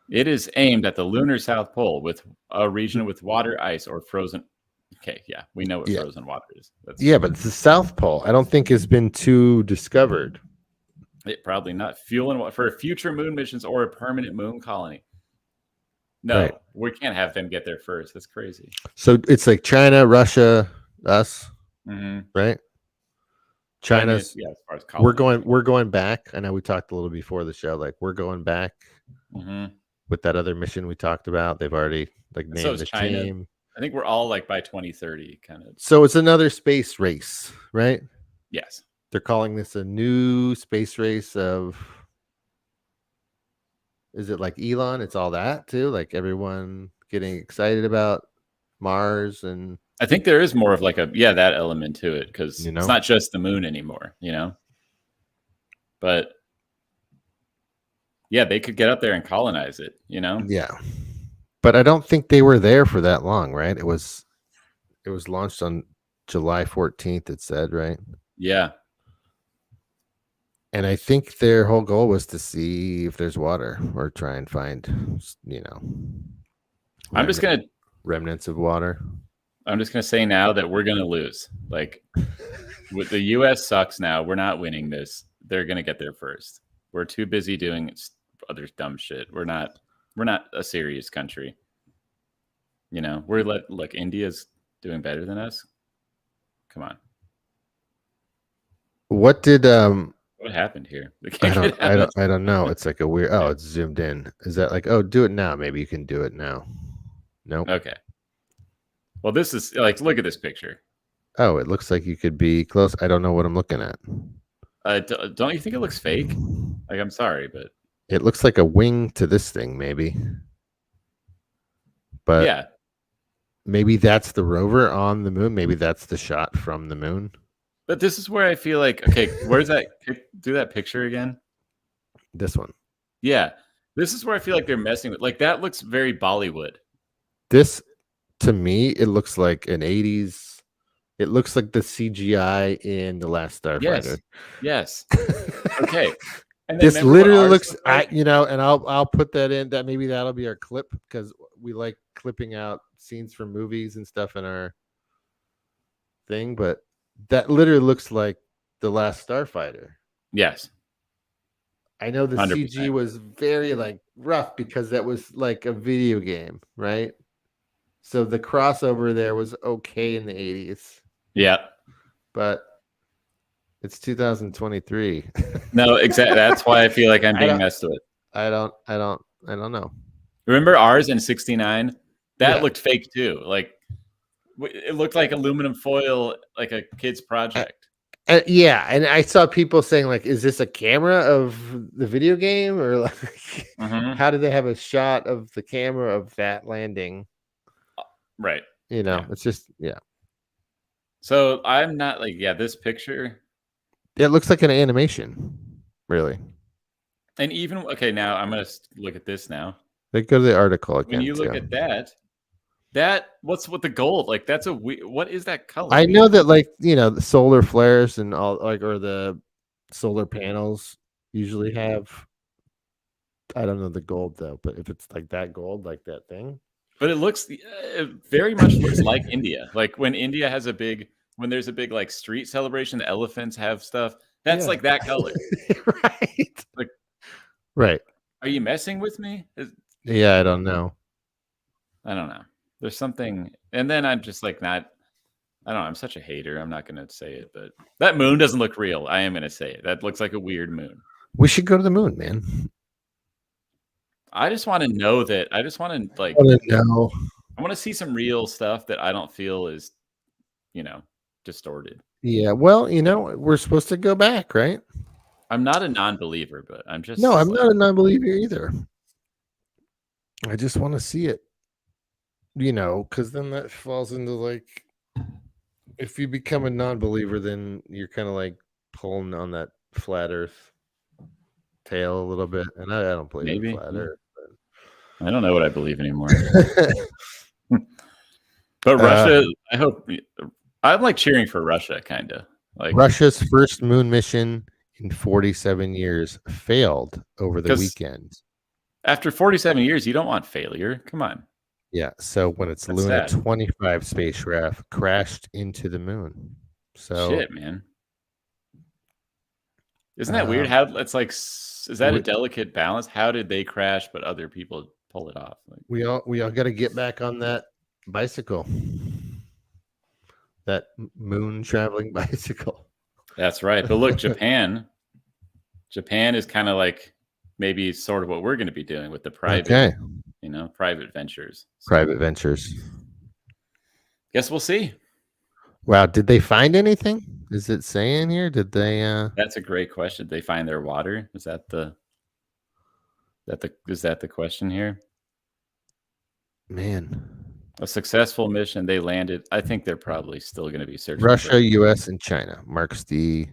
It is aimed at the lunar South Pole with a region with water, ice, or frozen. Okay, yeah, we know what frozen water is. But it's the South Pole. I don't think has been too discovered. It probably not fueling for future moon missions or a permanent moon colony. No, we can't have them get there first. That's crazy. So it's like China, Russia, us, right? China's. As far as we're going back. I know we talked a little before the show. Like we're going back with that other mission we talked about. They've already named the China. team. I think we're all by 2030 kind of. So it's another space race, right? Yes. They're calling this a new space race of. Is it like Elon? It's all that too. Like everyone getting excited about Mars and. I think there is more of that element to it because it's not just the moon anymore, But they could get up there and colonize it, Yeah. But I don't think they were there for that long, right? It was launched on July 14th, it said, right? Yeah. And I think their whole goal was to see if there's water or try and find, I'm just gonna remnants of water. say now that we're gonna lose. Like, with the U.S. sucks now. We're not winning this. They're gonna get there first. We're too busy doing other dumb shit. We're not a serious country. Look, India's doing better than us. Come on. What did What happened here? I don't know. It's like a weird. Oh, it's zoomed in. Is that like, oh, do it now? Maybe you can do it now. Nope. Okay. Well, this is like, look at this picture. Oh, it looks like you could be close. I don't know what I'm looking at. Don't you think it looks fake? Like, I'm sorry, but it looks like a wing to this thing, maybe. But yeah, maybe that's the rover on the moon. Maybe that's the shot from the moon. But this is where I feel like, okay, where's that? Do that picture again. This one. Yeah, this is where I feel like they're messing with. Like, that looks very Bollywood. This, to me, it looks like an 80s. It looks like the CGI in The Last Starfighter. Yes. Okay. And this literally looks, like? And I'll put that in. That maybe that'll be our clip, because we like clipping out scenes from movies and stuff in our thing. But that literally looks like The Last Starfighter. Yes. I know the 100%. CG was very like rough because that was like a video game, right? So the crossover there was okay in the 80s. Yeah. But it's 2023. No, exactly. That's why I feel like I'm being messed with. I don't know. Remember ours in 69? That looked fake too. Like, it looked like aluminum foil, like a kid's project. Yeah, and I saw people saying, like, is this a camera of the video game, or like, how did they have a shot of the camera of that landing? Right. It's just, So I'm not like, this picture. It looks like an animation, really. And even, okay, now I'm going to look at this now. They go to the article again. When you look at what's with the gold? Like, that's what is that color? I know that, like, the solar flares and all, like, or the solar panels usually have, I don't know the gold though, but if it's like that gold, like that thing. But it very much looks like India. Like, when India has when there's a big like street celebration, the elephants have stuff. That's like that color. Right. Like, right. Are you messing with me? Yeah, I don't know. There's something, and then I'm just like not. I don't know. I'm such a hater. I'm not going to say it, but that moon doesn't look real. I am going to say it. That looks like a weird moon. We should go to the moon, man. I just want to know that. I just want to like. I want to see some real stuff that I don't feel is, distorted. Yeah. Well, we're supposed to go back, right? I'm not a non-believer, but I'm just. No, I'm not a non-believer either. I just want to see it. Because then that falls into like, if you become a non-believer, then you're kind of like pulling on that flat Earth tail a little bit, and I don't believe in flat Earth. I don't know what I believe anymore. But Russia, I hope. I'm like cheering for Russia, kind of like Russia's first moon mission in 47 years failed over the weekend. After 47 years, you don't want failure. Come on. Yeah. So when its Luna 25 spacecraft crashed into the moon. So shit, man. Isn't that weird? How it's like, is that a delicate balance? How did they crash, but other people pull it off? Like, we all got to get back on that bicycle. That moon traveling bicycle. That's right. But look, Japan is kind of like maybe sort of what we're going to be doing with the private, private ventures. Private ventures. Guess we'll see. Wow. Did they find anything? Is it saying here? Did they? That's a great question. Did they find their water? Is that the question here? Man. A successful mission. They landed. I think they're probably still going to be searching. Russia, U.S., and China marks the.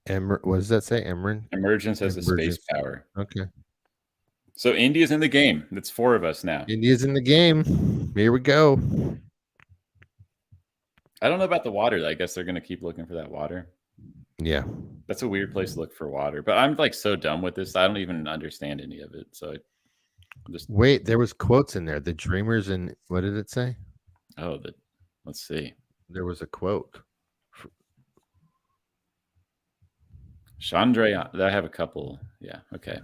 What does that say? Emergence as a space power. Okay. So India's in the game. That's 4 of us now. India's in the game. Here we go. I don't know about the water. I guess they're going to keep looking for that water. Yeah. That's a weird place to look for water. But I'm like so dumb with this. I don't even understand any of it. So I just Wait, there was quotes in there. The dreamers and what did it say? let's see. There was a quote. Chandra, I have a couple. Yeah, okay.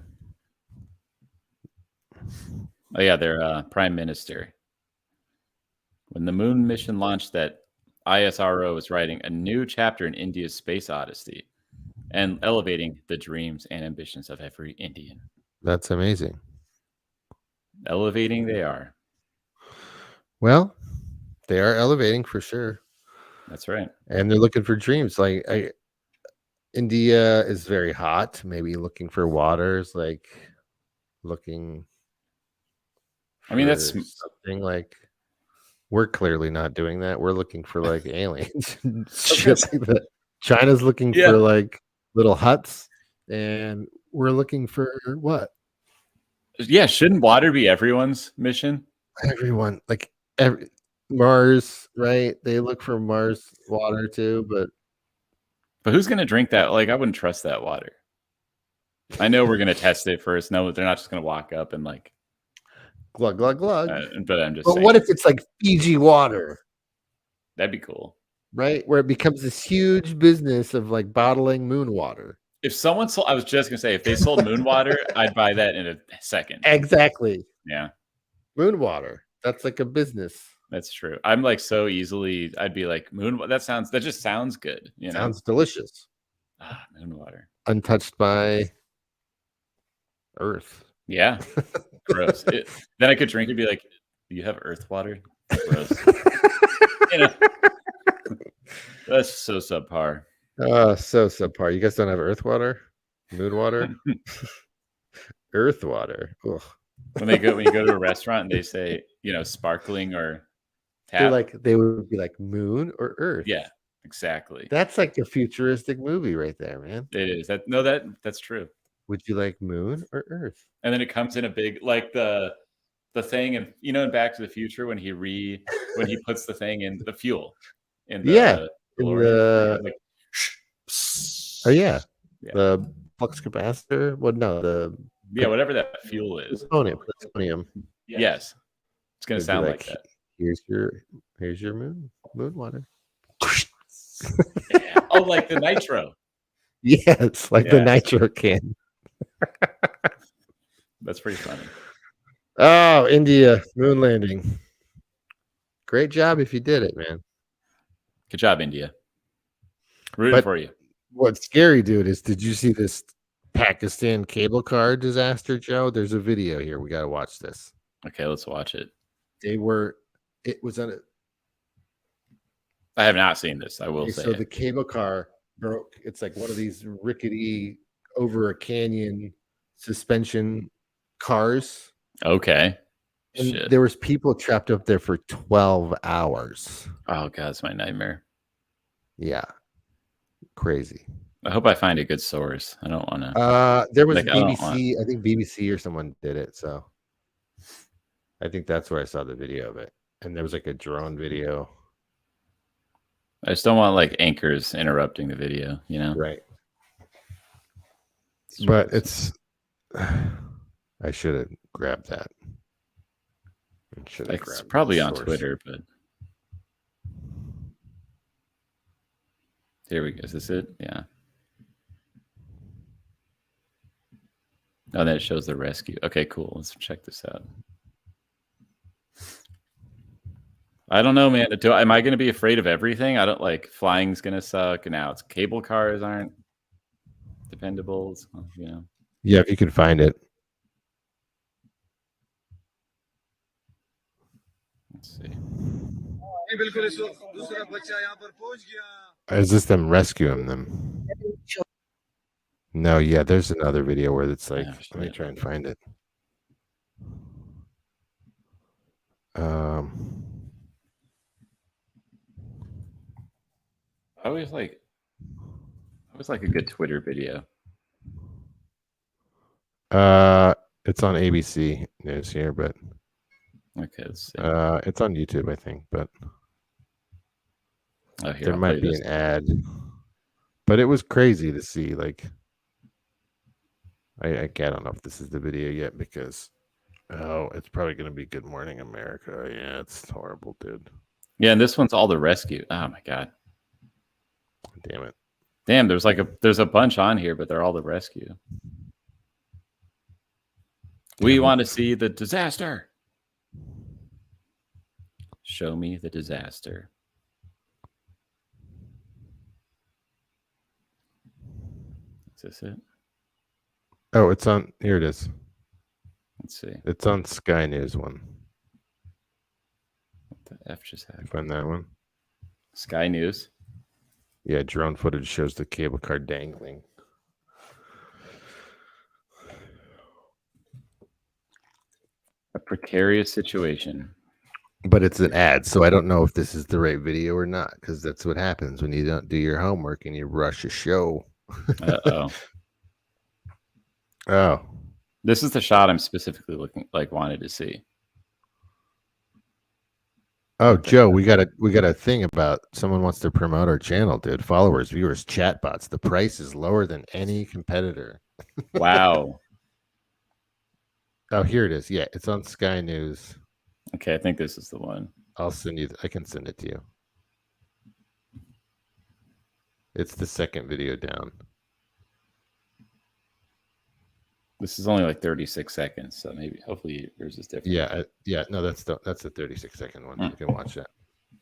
Oh yeah, their prime minister. When the moon mission launched, that ISRO was writing a new chapter in India's space odyssey and elevating the dreams and ambitions of every Indian. That's amazing. Elevating they are. Well, they are elevating for sure. That's right. And they're looking for dreams. Like India is very hot, maybe looking for waters, like looking I mean, that's something like we're clearly not doing that. We're looking for like aliens. Shit like that. China's looking for like little huts, and we're looking for what? Yeah, shouldn't water be everyone's mission? Everyone, like Mars, right? They look for Mars water too, but who's gonna drink that? Like, I wouldn't trust that water. I know we're gonna test it first. No, they're not just gonna walk up and like glug glug glug. But I'm just. But saying, what if it's like Fiji water? That'd be cool, right? Where it becomes this huge business of like bottling moon water. If someone sold, I was just gonna say, if they sold moon water, I'd buy that in a second. Exactly. Yeah. Moon water. That's like a business. That's true. I'm like so easily. I'd be like moon. That just sounds good. You know, sounds delicious. Moon water, untouched by Earth. Yeah, gross. Then I could drink and be like, "Do you have Earth water?" Gross. You know, that's so subpar. So subpar. You guys don't have Earth water, moon water, Earth water. Ugh. When you go to a restaurant and they say, sparkling or tap, they would be like moon or Earth. Yeah, exactly. That's like a futuristic movie right there, man. It is. That's true. Would you like moon or Earth? And then it comes in a big, like the thing, and in Back to the Future when he puts the thing in the fuel in the the flux capacitor. Well, no, whatever that fuel is. Plutonium. Yes, it's gonna sound like that. Here's your moon water. Oh, like the nitro. Yes, like the nitro can. That's pretty funny. Oh, India moon landing. Great job if you did it, man. Good job, India. Rooting for you. What's scary, dude, is did you see this Pakistan cable car disaster, Joe? There's a video here. We got to watch this. Okay, let's watch it. It was on it. I have not seen this. I will say. So the cable car broke. It's like one of these rickety over a canyon suspension cars. Okay. And Shit. There was people trapped up there for 12 hours. Oh god, it's my nightmare. Yeah. Crazy. I hope I find a good source. I don't want to. There was BBC. I think BBC or someone did it. So I think that's where I saw the video of it. And there was like a drone video. I just don't want like anchors interrupting the video, Right. But it's. I should have grabbed that. It's probably on Twitter, but here we go. Is this it? Yeah. Oh, then it shows the rescue. Okay, cool. Let's check this out. I don't know, man. Am I going to be afraid of everything? I don't like flying's going to suck. Now it's cable cars aren't dependable. Yeah, if you can find it. Let's see. Is this them rescuing them? No, yeah, there's another video where it's like, let me try and find it. I always like a good Twitter video. It's on ABC News here, but okay, let's see. It's on YouTube, I think, but here, there might be an ad. But it was crazy to see. Like, I don't know if this is the video yet because it's probably gonna be Good Morning America. Yeah, it's horrible, dude. Yeah, and this one's all the rescue. Oh my god. Damn it. Damn, there's a bunch on here, but they're all the rescue. We want to see the disaster. Show me the disaster. Is this it? Oh, it's on. Here it is. Let's see. It's on Sky News one. What the F just happened? Find that one. Sky News. Yeah, drone footage shows the cable car dangling. A precarious situation. But it's an ad, so I don't know if this is the right video or not, because that's what happens when you don't do your homework and you rush a show. Uh-oh. Oh. This is the shot I'm specifically wanted to see. Oh, Joe, we got a thing about someone wants to promote our channel, dude. Followers, viewers, chatbots. The price is lower than any competitor. Wow. Oh, here it is. Yeah, it's on Sky News. Okay, I think this is the one. I'll send you. I can send it to you. It's the second video down. This is only like 36 seconds, so hopefully yours is different. Yeah. No, that's the 36-second one. You can watch that.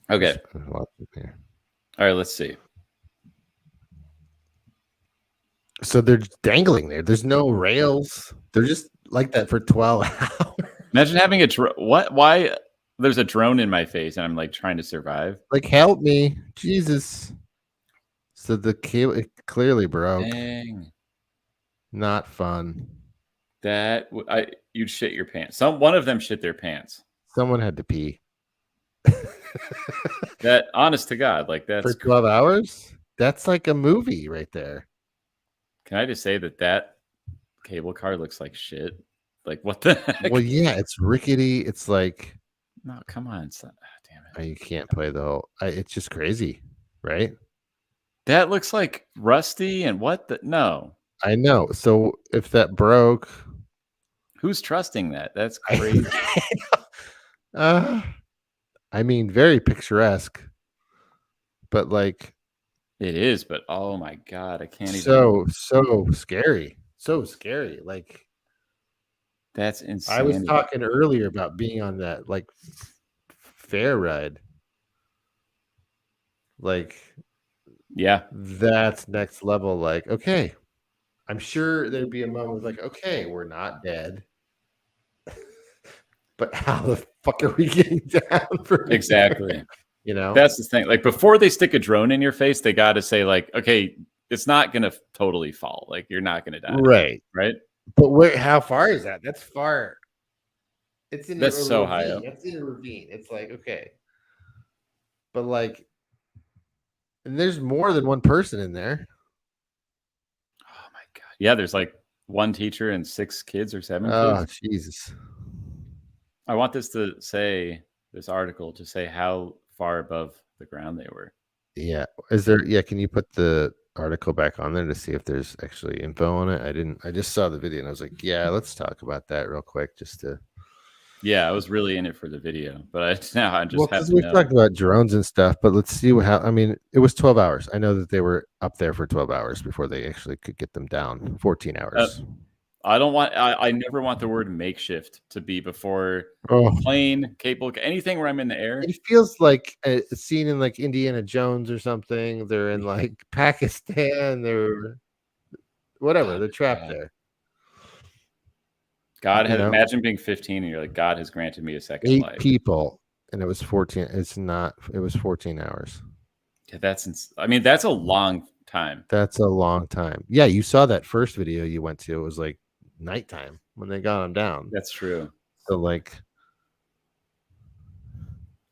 Okay. Just watch it here. All right, let's see. So they're dangling there. There's no rails. They're just like that for 12 hours. Imagine having a drone. Why? There's a drone in my face, and I'm like trying to survive. Like, help me, Jesus. So the cable clearly broke. Dang. Not fun. You'd shit your pants. One of them shit their pants. Someone had to pee. That, honest to God, like that's for 12 hours. That's like a movie right there. Can I just say that cable car looks like shit? Like, what the heck? Well, yeah, it's rickety. It's like, no, come on. Damn it. You can't play the whole. It's just crazy, right? That looks like rusty and what the. No. I know. So if that broke. Who's trusting that? That's crazy. I mean, very picturesque. But like. It is, but oh my God, I can't even. So scary. So scary. Like. That's insane. I was talking earlier about being on that like fair ride. Like, yeah, that's next level. Like, okay, I'm sure there'd be a moment like, okay, we're not dead, but how the fuck are we getting down from exactly? Here? You know, that's the thing. Like, before they stick a drone in your face, they got to say like, okay, it's not gonna totally fall. Like, you're not gonna die. Right. But how far is that? That's far. It's in that's so high up. That's in a ravine. It's like, okay. But like, and there's more than one person in there. Oh my God. Yeah, there's like one teacher and 6 kids or 7 kids. Oh, Jesus. I want this article to say how far above the ground they were. Yeah. Can you put the article back on there to see if there's actually info on it? I just saw the video and I was like, yeah, let's talk about that real quick just to. Yeah, I was really in it for the video, but I just have to we've know. talked about drones and stuff, but let's see I mean, it was 12 hours. I know that they were up there for 12 hours before they actually could get them down. 14 hours. I never want the word makeshift to be before plane, cable, anything where I'm in the air. It feels like a scene in like Indiana Jones or something. They're in like Pakistan. They're whatever. They're trapped there. God has imagine being 15 and you're like, God has granted me a second 8 life. people, and it was 14. It was 14 hours. Yeah, that's a long time. That's a long time. Yeah, you saw that first video you went to. It was like nighttime when they got them down. That's true. So like,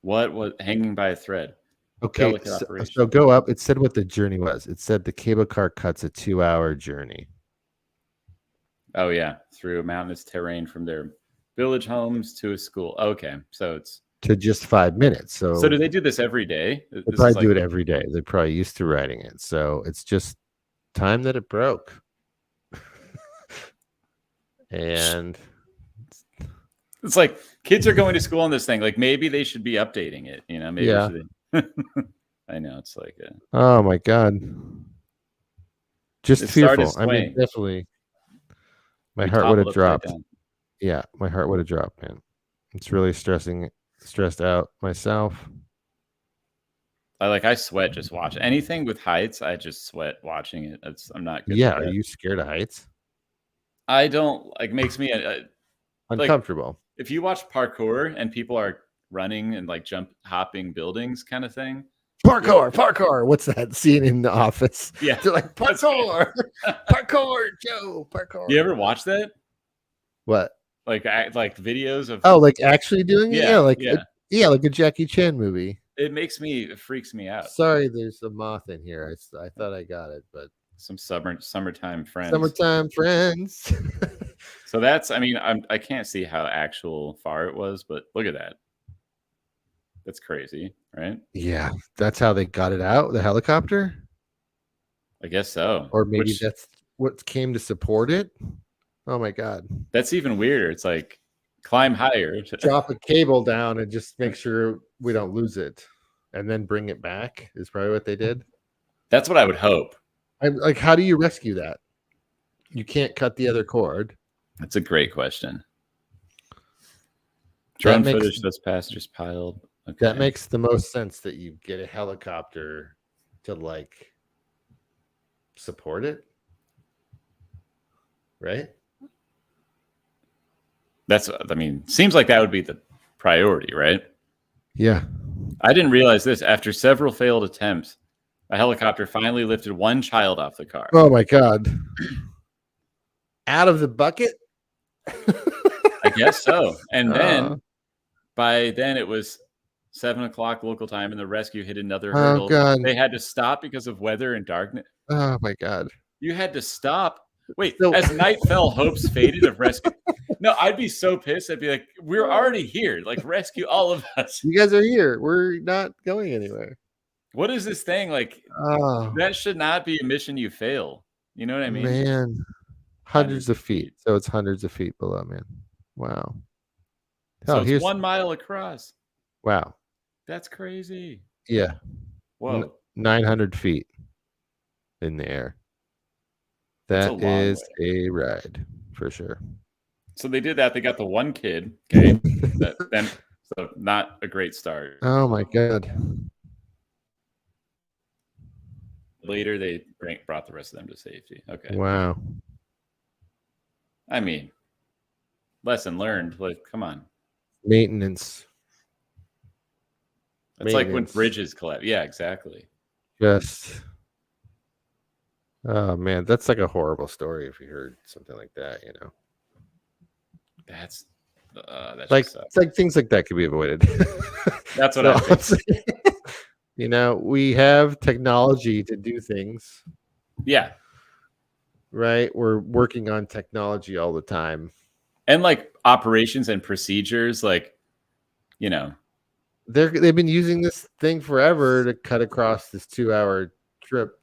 what was hanging by a thread? Okay, so go up. It said what the journey was. It said the cable car cuts a 2-hour journey. Oh yeah, through mountainous terrain from their village homes to a school. Okay, so it's to just 5 minutes. So do they do this every day? They probably do it every day. They're probably used to riding it. So it's just time that it broke. And It's like kids are going to school on this thing. Like maybe they should be updating it. You know, maybe Yeah. I know it's like oh my god, just it started fearful. I mean, swaying. definitely, my We heart would have toppled upside dropped. down. Yeah, my heart would have dropped, man. It's really stressed out myself. I sweat just watching anything with heights. I just sweat watching it. I'm not good. Yeah, at are that. you scared of heights? I don't like makes me Uncomfortable. if you watch parkour and people are running and like jump hopping buildings kind of thing. Parkour. What's that scene in The Office? Yeah, They're like parkour, parkour, Joe, parkour. You ever watch that? What? Like videos of like actually doing it? Yeah. Like a Jackie Chan movie. It freaks me out. Sorry, there's a moth in here. I thought I got it, but Some summertime friends. Summertime friends. So that's I can't see how actual far it was, but look at that. That's crazy, right? Yeah, that's how they got it out, the helicopter? I guess so. Or maybe that's what came to support it. Oh my god. That's even weirder. It's like climb higher. Drop a cable down and just make sure we don't lose it. And then bring it back is probably what they did. That's what I would hope. Like, how do you rescue that? You can't cut the other cord. That's a great question. Drone footage that's passengers piled. Okay. That makes the most sense that you get a helicopter to like support it. Right? Seems like that would be the priority, right? Yeah. I didn't realize this. After several failed attempts, a helicopter finally lifted one child off the car. Oh my god. Out of the bucket? I guess so. And then by then it was 7:00 local time and the rescue hit another hurdle. God. They had to stop because of weather and darkness. Oh my god. You had to stop. Wait, as night fell, hopes faded of rescue. No, I'd be so pissed. I'd be like, we're already here. Like, rescue all of us. You guys are here. We're not going anywhere. What is this thing? Like, that should not be a mission you fail. You know what I mean? Man, hundreds of feet. So it's hundreds of feet below, man. Wow. So it's 1 mile across. Wow. That's crazy. Yeah. Whoa. 900 feet in the air. That is a ride for sure. So they did that. They got the one kid. Okay. So not a great start. Oh my god. Later, they brought the rest of them to safety. Okay. Wow. I mean, lesson learned. Like, come on. Maintenance. It's like when bridges collapse. Yeah, exactly. Just. Oh man, that's like a horrible story if you heard something like that, you know. That's like it's like things like that could be avoided. That's what I think. You know, we have technology to do things. Yeah. Right? We're working on technology all the time. And like operations and procedures, like, you know. They've been using this thing forever to cut across this 2-hour trip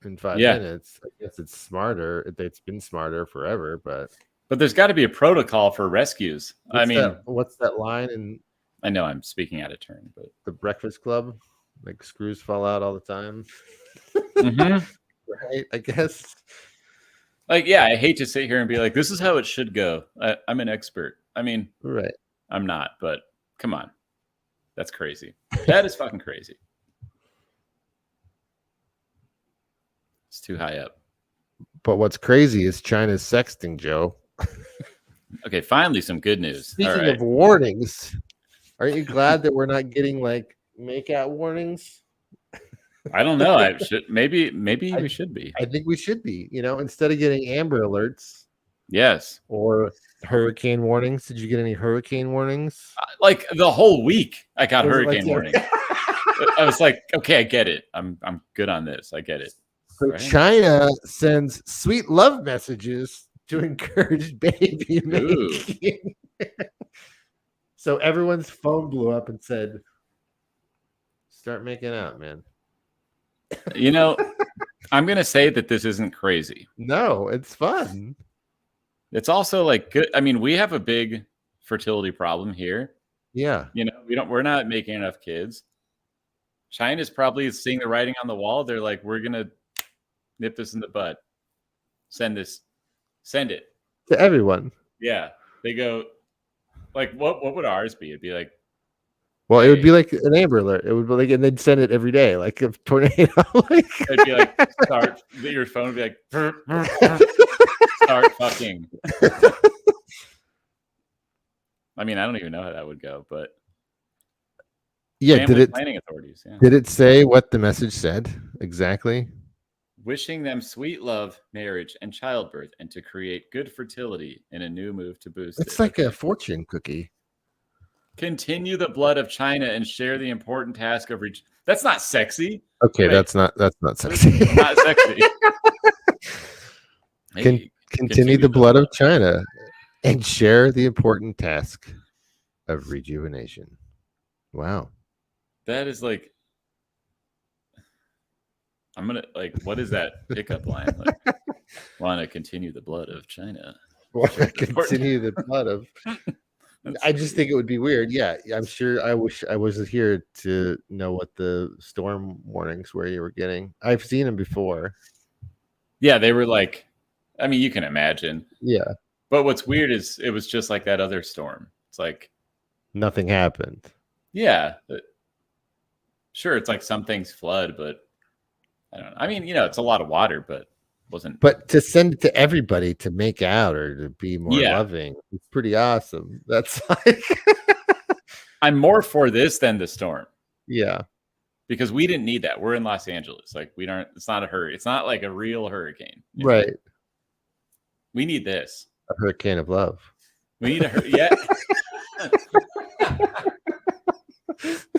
in 5 minutes. I guess it's smarter. It's been smarter forever, but there's got to be a protocol for rescues. What's that line in? I know I'm speaking out of turn, but The Breakfast Club, like screws fall out all the time. Mm-hmm. Right? I guess. Like, yeah, I hate to sit here and be like, this is how it should go. I'm an expert. I mean, right? I'm not, but come on, that's crazy. That is fucking crazy. It's too high up. But what's crazy is China's sexting, Joe. Okay, finally some good news. Speaking of warnings, aren't you glad that we're not getting like make-out warnings? I don't know. Maybe we should be. I think we should be. You know, instead of getting Amber Alerts. Yes. Or hurricane warnings. Did you get any hurricane warnings? Like the whole week, I got hurricane warnings. I was like, okay, I get it. I'm good on this. I get it. So right? China sends sweet love messages to encourage baby making. So everyone's phone blew up and said, "Start making out, man." You know, I'm gonna say that this isn't crazy. No, it's fun. It's also like good. I mean, we have a big fertility problem here. Yeah. You know, we're not making enough kids. China's probably seeing the writing on the wall. They're like, we're gonna nip this in the bud. Send it. To everyone. Yeah. They go like what would ours be? It'd be like, Well, hey. it would be like an Amber Alert. It would be like, and they'd send it every day, like a tornado. Like... It'd be like start your phone would be like start fucking. I mean, I don't even know how that would go, but yeah, planning authorities. Yeah. Did it say what the message said exactly? Wishing them sweet love, marriage, and childbirth, and to create good fertility in a new move to boost it's like a fortune cookie. Continue the blood of China and share the important task of reach. That's not sexy. Okay, that's not sexy. Not sexy. Continue the blood of China and share the important task of rejuvenation. Wow. That is like, I'm gonna like, what is that pickup line? Like, want to continue the blood of China? Want to continue the blood of? I just think it would be weird. Yeah, I'm sure. I wish I wasn't here to know what the storm warnings were you were getting. I've seen them before. Yeah, they were like, I mean, you can imagine. Yeah. But what's weird is it was just like that other storm. It's like nothing happened. Yeah. Sure, it's like some things flood, but I don't know. I mean, you know, it's a lot of water, but wasn't. But to send it to everybody to make out or to be more loving, it's pretty awesome. That's like I'm more for this than the storm. Yeah. Because we didn't need that. We're in Los Angeles. Like we don't, it's not a hurricane. It's not like a real hurricane. Right. Know? We need this. A hurricane of love. We need yeah.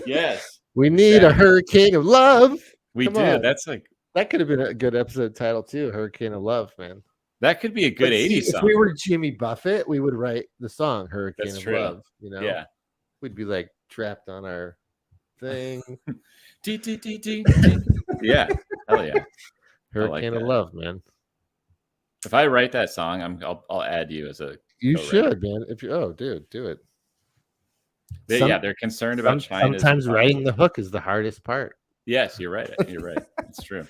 Yes. We need a hurricane of love. We do. On. That's like that could have been a good episode title too, Hurricane of Love, man. That could be a good 80s song. If we were Jimmy Buffett, we would write the song Hurricane of Love, you know? Yeah. We'd be like trapped on our thing. Yeah. Hell yeah. Hurricane of Love, man. If I write that song, I'll add you as a You should, man. If you dude, do it. They're concerned about China. Sometimes writing the hook is the hardest part. Yes, you're right. You're right. It's true.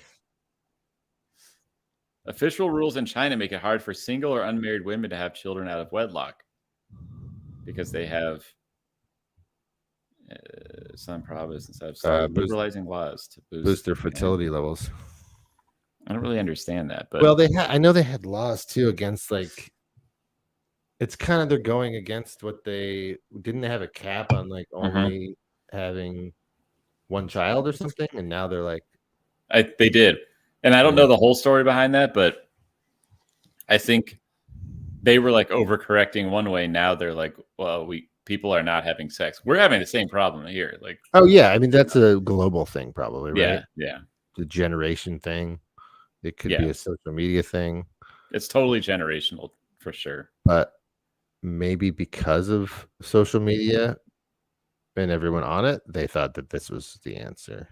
Official rules in China make it hard for single or unmarried women to have children out of wedlock because they have some provinces have liberalizing laws to boost their fertility levels. I don't really understand that, but well, I know they had laws too against like. It's kind of they're going against what they didn't have a cap on like only having one child or something, and now they're like they did. And I don't know the whole story behind that, but I think they were like overcorrecting one way. Now they're like, well, people are not having sex. We're having the same problem here. Like, oh yeah, I mean that's a global thing, probably, right? Yeah. The generation thing. It could be a social media thing. It's totally generational for sure. But maybe because of social media and everyone on it, they thought that this was the answer.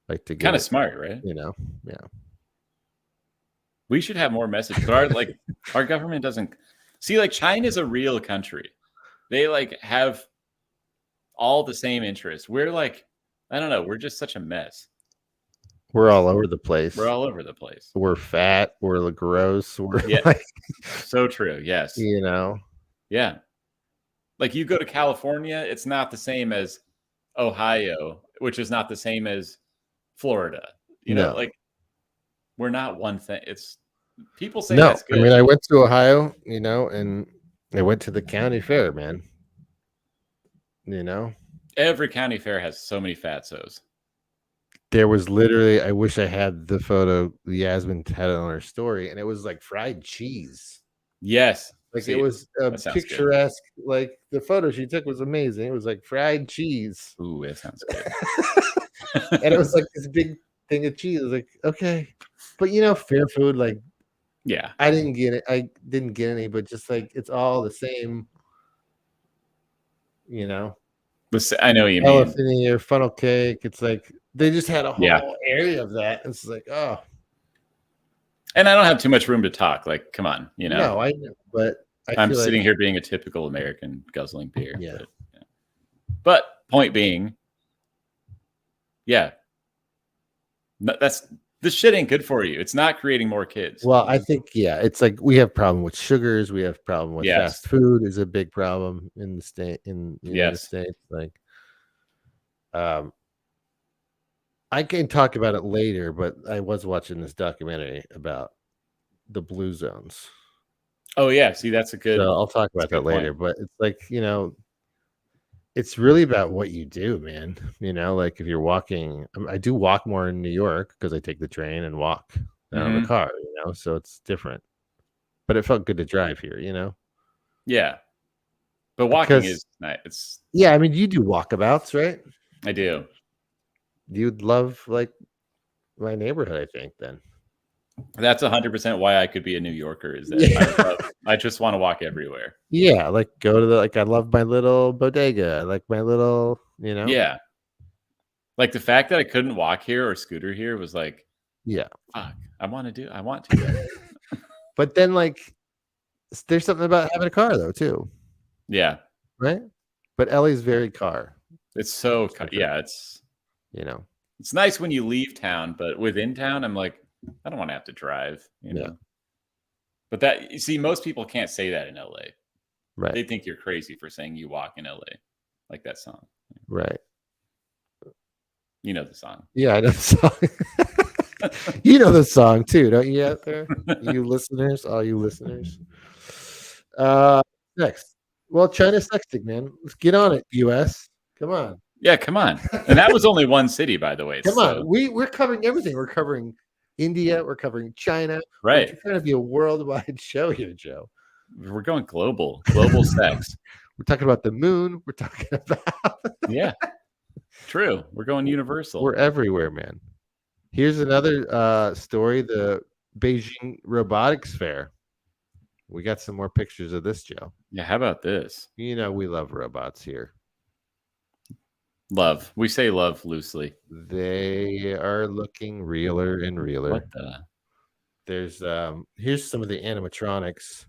Like to get kind of smart, right? You know, yeah. We should have more messages, but our government doesn't see. Like China is a real country. They like have all the same interests. We're like, I don't know. We're just such a mess. We're all over the place. We're all over the place. We're fat. We're gross. We're so true. Yes. You know. Yeah. Like you go to California, it's not the same as Ohio, which is not the same as Florida. You know, like we're not one thing. It's people say that's good. I mean, I went to Ohio, you know, and I went to the county fair, man. You know, every county fair has so many fatsos. There was literally, I wish I had the photo Yasmin had on her story, and it was like fried cheese. Yes. Like it was picturesque. Good. Like the photo she took was amazing. It was like fried cheese. Ooh, it sounds good. And it was like this big thing of cheese. I was like, okay. But you know, fair food, like, yeah. I didn't get it. I didn't get any, but just like it's all the same, you know. I know what you mean. Elephant ear, funnel cake. It's like They just had a whole Yeah. area of that. It's like, oh, And I don't have too much room to talk. Like, come on, you know. no, I know, but I'm feel sitting like, here being a typical American guzzling beer. Yeah. But point being, yeah, this shit ain't good for you. It's not creating more kids. Well, I think it's like we have problem with sugars. We have problem with Yes. fast food is a big problem in the state in the United Yes. States. Like, I can talk about it later, but I was watching this documentary about the blue zones. Oh yeah, see, that's a good. So I'll talk about that's a that good later. point. But it's like, it's really about what you do, man. Like if you're walking, I do walk more in New York because I take the train and walk down in the car, so it's different. But it felt good to drive here, Yeah, but walking Because- is nice. It's Yeah, I mean, you do walkabouts, right? I do. You'd love like my neighborhood, I think. Then That's 100% why I could be a New Yorker. Is that Yeah. I just want to walk everywhere. yeah, like go to I love my little bodega, I like my little, Yeah, like the fact that I couldn't walk here or scooter here was like, yeah. fuck. I want to. But then like, there's something about having a car though too, Yeah, right? But Ellie's very car, it's so different. yeah. It's nice when you leave town, but within town, I'm like, I don't want to have to drive. Yeah. But that, you see, most people can't say that in LA. right, They think you're crazy for saying you walk in LA, like that song. right. You know the song. Yeah, I know the song. You know the song too, don't you? Out there, you listeners, all you listeners. Next, well, China's sexting, man. Let's get on it, U.S. Come on. Yeah, come on. And that was only one city, by the way. Come so- on, we're covering everything. We're covering India. We're covering China. Right. We're trying to be a worldwide show here, Joe. We're going global sex. We're talking about the moon. We're talking about. Yeah. True. We're going universal. We're everywhere, man. Here's another story: the Beijing Robotics Fair. We got some more pictures of this, Joe. Yeah. How about this? We love robots here. Love. We say love loosely. They are looking realer and realer. What the? There's here's some of the animatronics.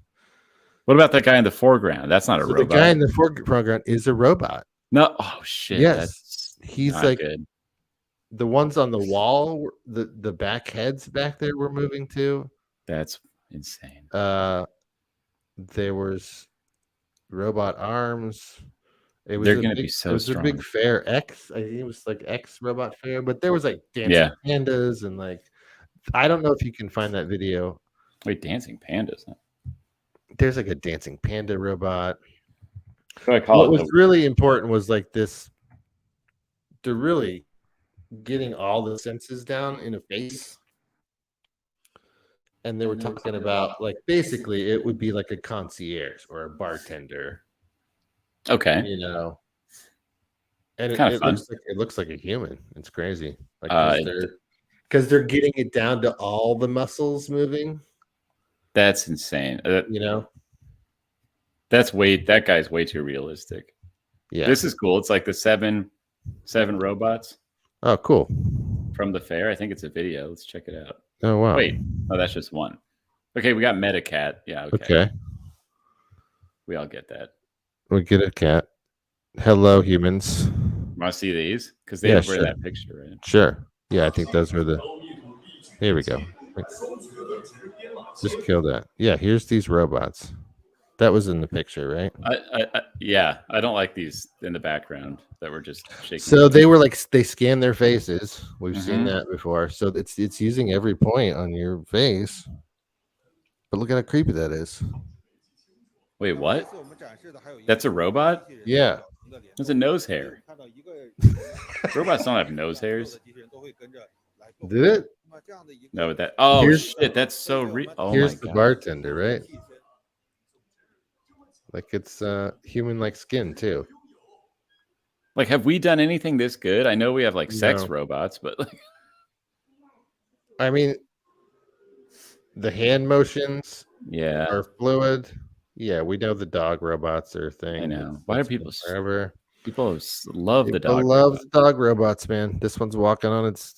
What about that guy in the foreground? That's not a So the robot. guy in the foreground is a robot. No. Oh shit. Yes. That's He's not like good. the ones on the wall. The back heads back there we're moving to. That's insane. There was robot arms. It was They're a gonna big- be so It was a big strong. fair X. I think it was like X robot fair, but there was like dancing pandas and like I don't know if you can find that video. Wait, dancing pandas. Huh? There's like a dancing panda robot. What do I call What it? was really important was like this. They're really getting all the senses down in a face. And they were talking about like basically it would be like a concierge or a bartender, Okay. And Kinda it fun. looks like a human. It's crazy. Like because they're getting it down to all the muscles moving, That's insane. That guy's way too realistic. Yeah. This is cool. It's like the seven robots Oh, cool. from the fair. I think it's a video. Let's check it out. Oh, wow. Wait. Oh, that's just one. Okay, we got Metacat. Yeah, okay. Okay. We all get that. We get a cat. Hello, humans. Want to see these? Because they Yeah, were in sure. that picture, right? Sure. Yeah, I think those were the. Here we go. Just kill that. Yeah, here's these robots. That was in the picture, right? I don't like these in the background that were just shaking. So they were like they scan their faces. We've seen Mhm. that before. So it's using every point on your face. But look at how creepy that is. Wait, what? That's a robot? Yeah. There's a nose hair. Robots don't have nose hairs. Did it? No, but that. Oh Here's- shit, that's so real. Oh Here's my the god. bartender, right? Like it's human like skin too. Like, have we done anything this good? I know we have like sex No. robots, but like, I mean, the hand motions yeah. are fluid. Yeah, we know the dog robots are a thing. I know. It's Why are been people forever? People love the People dog. love the dog robots, man. This one's walking on its.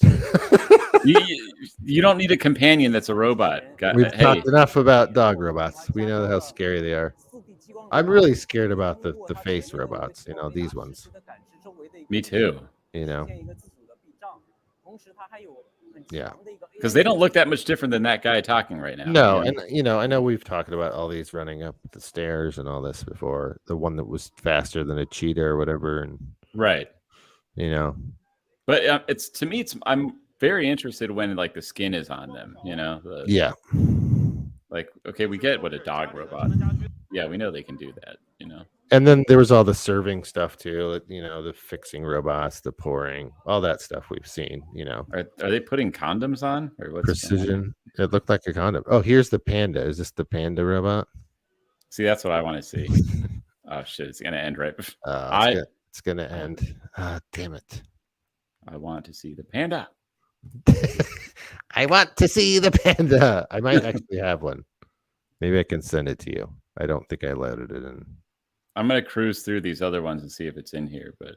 You don't need a companion that's a robot. We've Hey, talked enough about dog robots. We know how scary they are. I'm really scared about the face robots. You know, these ones. me too. You know. Yeah. Because they don't look that much different than that guy talking right now. No, you know? and you know, I know we've talked about all these running up the stairs and all this before. The one that was faster than a cheetah or whatever, and Right. you know. But it's to me, I'm very interested when like the skin is on them. You know. Yeah. Like, okay, we get what a dog robot. Yeah, we know they can do that. You know. And then there was all the serving stuff too. You know, the fixing robots, the pouring, all that stuff we've seen. You know, Are they putting condoms on or what's precision. It looked like a condom. Oh, here's the panda. Is this the panda robot? See, that's what I want to see. Oh shit, it's gonna end right. It's gonna end. Damn it! I want to see the panda. I want to see the panda. I might actually have one. Maybe I can send it to you. I don't think I loaded it in. I'm gonna cruise through these other ones and see if it's in here, but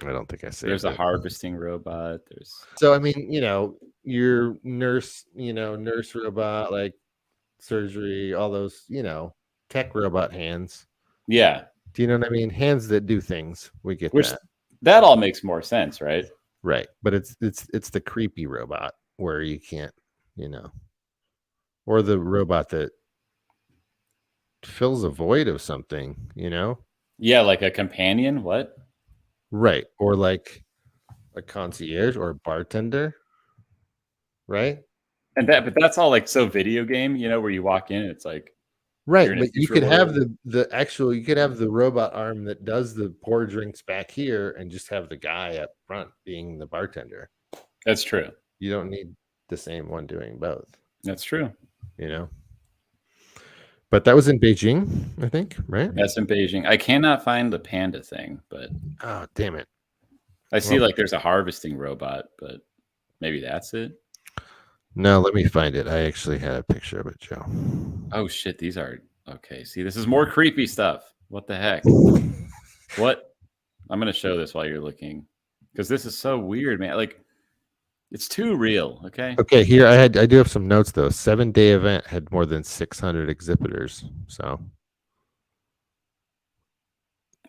I don't think I saved there's it. a harvesting robot. So I mean, you know, your nurse robot, like surgery, all those, you know, tech robot hands. Yeah. Do you know what I mean? Hands that do things. We get that. That all makes more sense, right? Right. But it's the creepy robot where you can't, you know, or the robot that fills a void of something, you know? Yeah, like a companion. What? Right. Or like a concierge or a bartender. Right. But that's all like so video game, you know, where you walk in and it's like right, but you could have you could have the robot arm that does the pour drinks back here and just have the guy up front being the bartender. That's true. You don't need the same one doing both. That's true. You know. But that was in Beijing, I think, right? That's in Beijing. I cannot find the panda thing, but oh damn it. I see like there's a harvesting robot, but maybe that's it. No, let me find it. I actually had a picture of it, Joe. Oh shit, these are okay. See, this is more creepy stuff. What the heck? What? I'm gonna show this while you're looking because this is so weird, man. Like, it's too real. Okay. Okay, here I do have some notes though. 7-day event had more than 600 exhibitors. So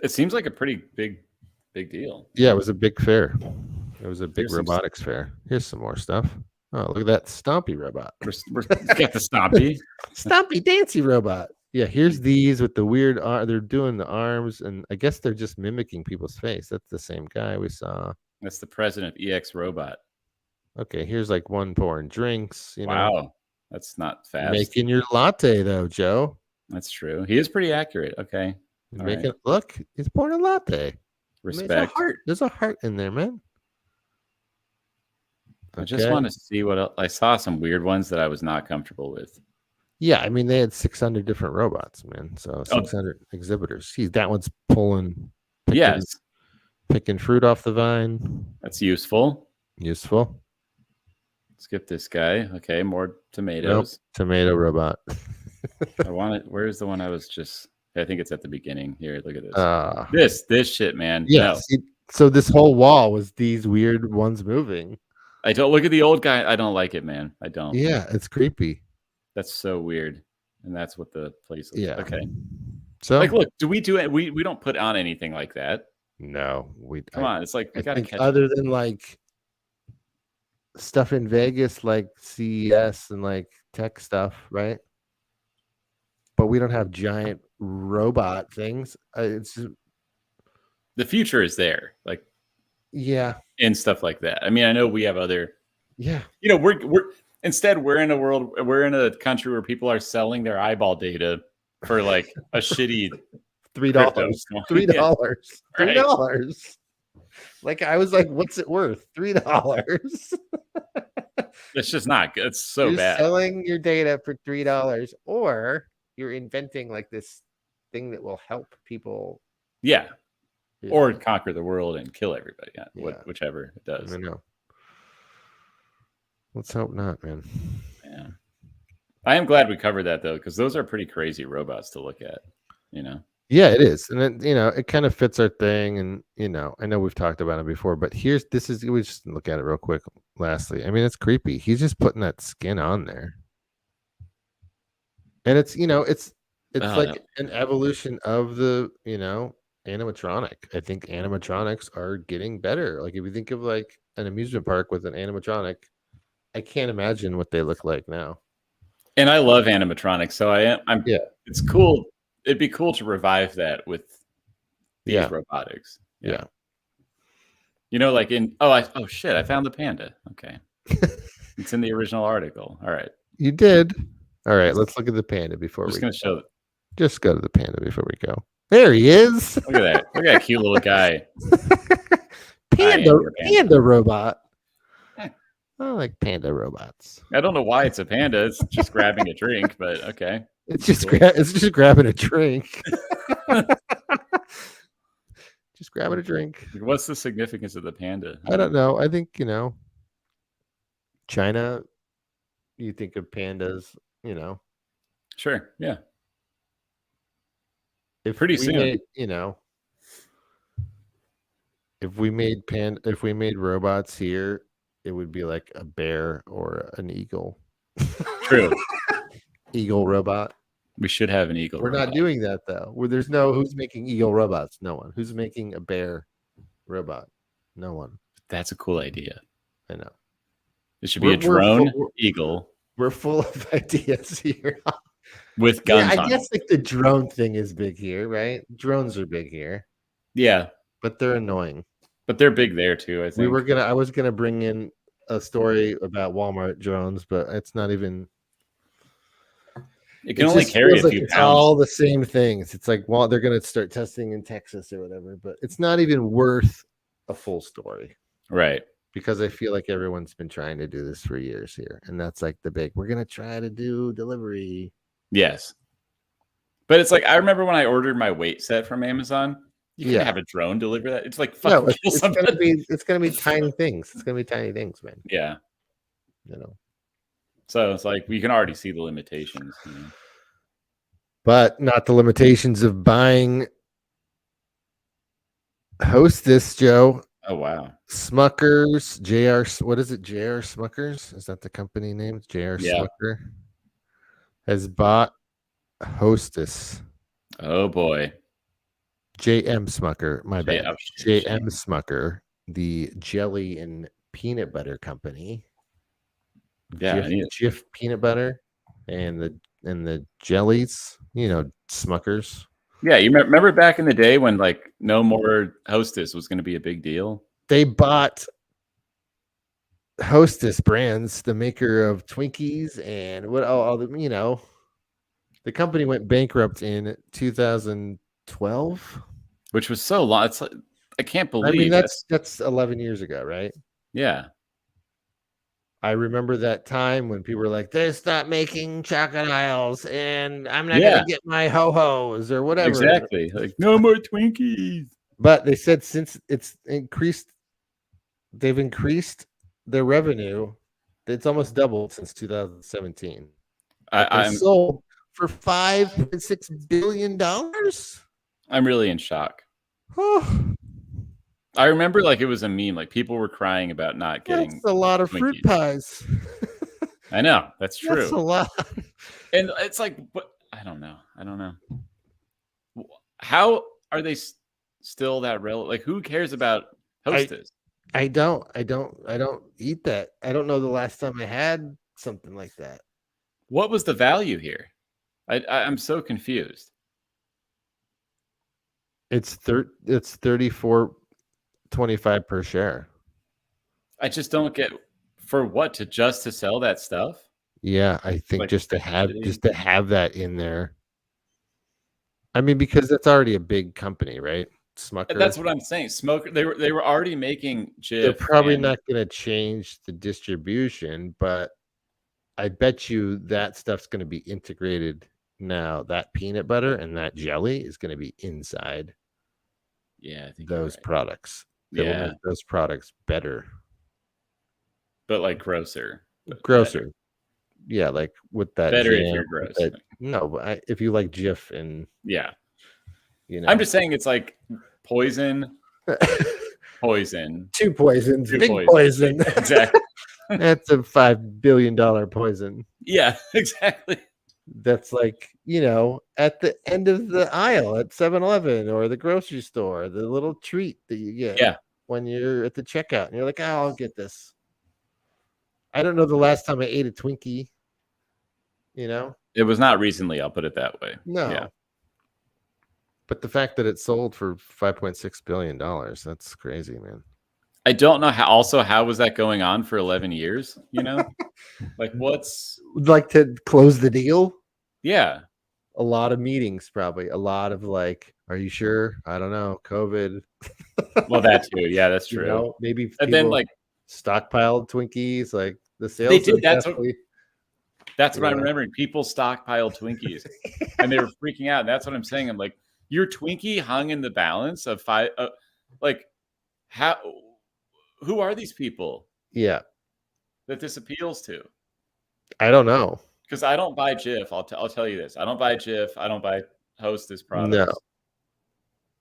it seems like a pretty big deal. Yeah, it was a big fair. It was a big robotics fair. Here's some more stuff. Oh, look at that Stompy robot. We're got the Stompy. Stompy Dancy robot. Yeah, here's these with the weird they're doing the arms, and I guess they're just mimicking people's face. That's the same guy we saw. That's the president of EX Robot. Okay, here's like one pouring drinks. You know. Wow, that's not fast. Making your latte though, Joe. That's true. He is pretty accurate. Okay. Look, he's pouring a latte. Respect. There's a heart in there, man. I just want to see what else. I saw some weird ones that I was not comfortable with. Yeah, I mean they had 600 different robots, man. So 600 exhibitors. See, that one's picking fruit off the vine. That's useful. Useful. Skip this guy. Okay, more tomatoes. Nope. Tomato robot. I want it. Where's the one I was just? I think it's at the beginning. Here, look at this. This shit, man. Yeah. No. See, so this whole wall was these weird ones moving. I don't look at the old guy. I don't like it, man. I don't. Yeah, it's creepy. That's so weird. And that's what the place is. Yeah. Okay. So like, look, do we do it? We don't put on anything like that. No, come on. It's like we gotta catch other than like stuff in Vegas, like CES and like tech stuff, right? But we don't have giant robot things. It's just, the future is there, like and stuff like that. I mean, I know we have other. Yeah. You know, we're in a world. We're in a country where people are selling their eyeball data for like a shitty $3. $3. Like I was like, what's it worth? $3. It's just not good. It's so you're bad. Selling your data for $3, or you're inventing like this thing that will help people. Yeah. Or conquer the world and kill everybody. Whichever it does. I know. Let's hope not, man. Yeah. I am glad we covered that though, because those are pretty crazy robots to look at. You know. Yeah, it is, and then it kind of fits our thing, and I know we've talked about it before, but we just look at it real quick. Lastly, I mean, it's creepy. He's just putting that skin on there, and it's Oh, like no. an evolution of the animatronic. I think animatronics are getting better. Like if you think of like an amusement park with an animatronic, I can't imagine what they look like now. And I love animatronics, so I'm. Yeah, It's cool. It'd be cool to revive that with these yeah, robotics. yeah. Like oh shit, I found the panda. Okay. It's in the original article. All right. You did. All right, let's look at the panda before I'm just we gonna show. just go to the panda before we go. There he is. Look at that. Look at that cute little guy. Panda robot. Eh. I like panda robots. I don't know why it's a panda. It's just grabbing a drink, but okay. It's just grabbing a drink. Just grabbing a drink. What's the significance of the panda? I don't know. I think China. You think of pandas. Sure. Yeah. If Pretty we soon. made, if we made robots here, it would be like a bear or an eagle. True. Eagle robot. We should have an eagle. We're robot. not doing that though. There's who's making eagle robots? No one. Who's making a bear robot? No one. That's a cool idea. I know. It should be a drone we're eagle We're full of ideas here. with guns Yeah, I on guess it. like the drone thing is big here, right? Drones are big here, Yeah, but they're annoying. but they're big there too, I think. I was gonna bring in a story about Walmart drones, but it's not even. It can only carry a few it's pounds. all the same things. It's like, well, they're gonna start testing in Texas or whatever, but it's not even worth a full story. Right. Because I feel like everyone's been trying to do this for years here, and that's like we're gonna try to do delivery. Yes. But it's like I remember when I ordered my weight set from Amazon. You can have a drone deliver that. It's like fucking kill somebody. It's gonna be tiny things. It's gonna be tiny things, man. Yeah. So it's like we can already see the limitations. But not the limitations of buying Hostess, Joe. Oh wow. Smuckers, what is it? JR Smuckers? Is that the company name? JR Smucker has bought Hostess. Oh boy. JM Smucker, my bad. JM shame. Smucker, the jelly and peanut butter company. Yeah, Jif peanut butter and the jellies, Smuckers. Yeah, you remember back in the day when like no more Hostess was going to be a big deal? They bought Hostess brands, the maker of Twinkies and the company went bankrupt in 2012, which was so long. It's like, I can't believe. I mean, that's 11 years ago, right? Yeah. I remember that time when people were like, they stopped making chocolate aisles and I'm not going to get my ho-hos or whatever. Exactly. Like, no more Twinkies. But they said since they've increased their revenue. It's almost doubled since 2017. I sold for $5.6 billion. I'm really in shock. I remember like it was a meme. Like people were crying about not getting. That's a lot of Twinkies. Fruit pies. I know. That's true. That's a lot. And it's like, but I don't know. How are they still that relevant? Like, who cares about Hostess? I don't eat that. I don't know the last time I had something like that. What was the value here? I'm so confused. It's $34.25 per share. I just don't get for what to sell that stuff. Yeah, I think like just to have that in there. I mean, because that's already a big company, right? Smucker. That's what I'm saying. Smoker. They were already making Jif. They're probably not going to change the distribution, but I bet you that stuff's going to be integrated now. That peanut butter and that jelly is going to be inside. Yeah, I think those products. They will make those products better, but like grosser. Better. Yeah, like with that. Better if you're gross. No, but if you like Jif and You know, I'm just saying it's like poison, poison, two poisons, two big poison. poison. Exactly. That's a $5 billion poison. Yeah, exactly. That's like, at the end of the aisle at 7-Eleven or the grocery store, the little treat that you get Yeah. when you're at the checkout and you're like, oh, I'll get this. I don't know the last time I ate a Twinkie, It was not recently, I'll put it that way. No. Yeah. But the fact that it sold for $5.6 billion, that's crazy, man. I don't know how was that going on for 11 years, Like what's Would like to close the deal? Yeah. A lot of meetings, probably. A lot of like, are you sure? I don't know. COVID. Well, that too. Yeah, that's true. Maybe And then like stockpiled Twinkies, like the sales. They did. That's what I'm remembering. People stockpiled Twinkies and they were freaking out. And that's what I'm saying. I'm like, your Twinkie hung in the balance of five. Who are these people? Yeah. That this appeals to? I don't know. Because I don't buy Jif. I'll tell you this. I don't buy Jif. I don't buy Hostess products. No.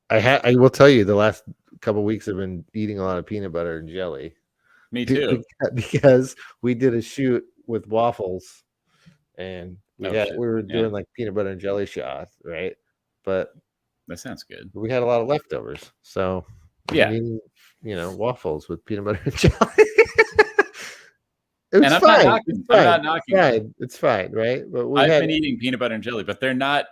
I will tell you the last couple of weeks I've been eating a lot of peanut butter and jelly. Me too. Because we did a shoot with waffles and we were doing like peanut butter and jelly shots, right? But that sounds good. We had a lot of leftovers. So yeah, eating, waffles with peanut butter and jelly. And I'm not knocking. It's fine, right? But I've been eating peanut butter and jelly, but they're not.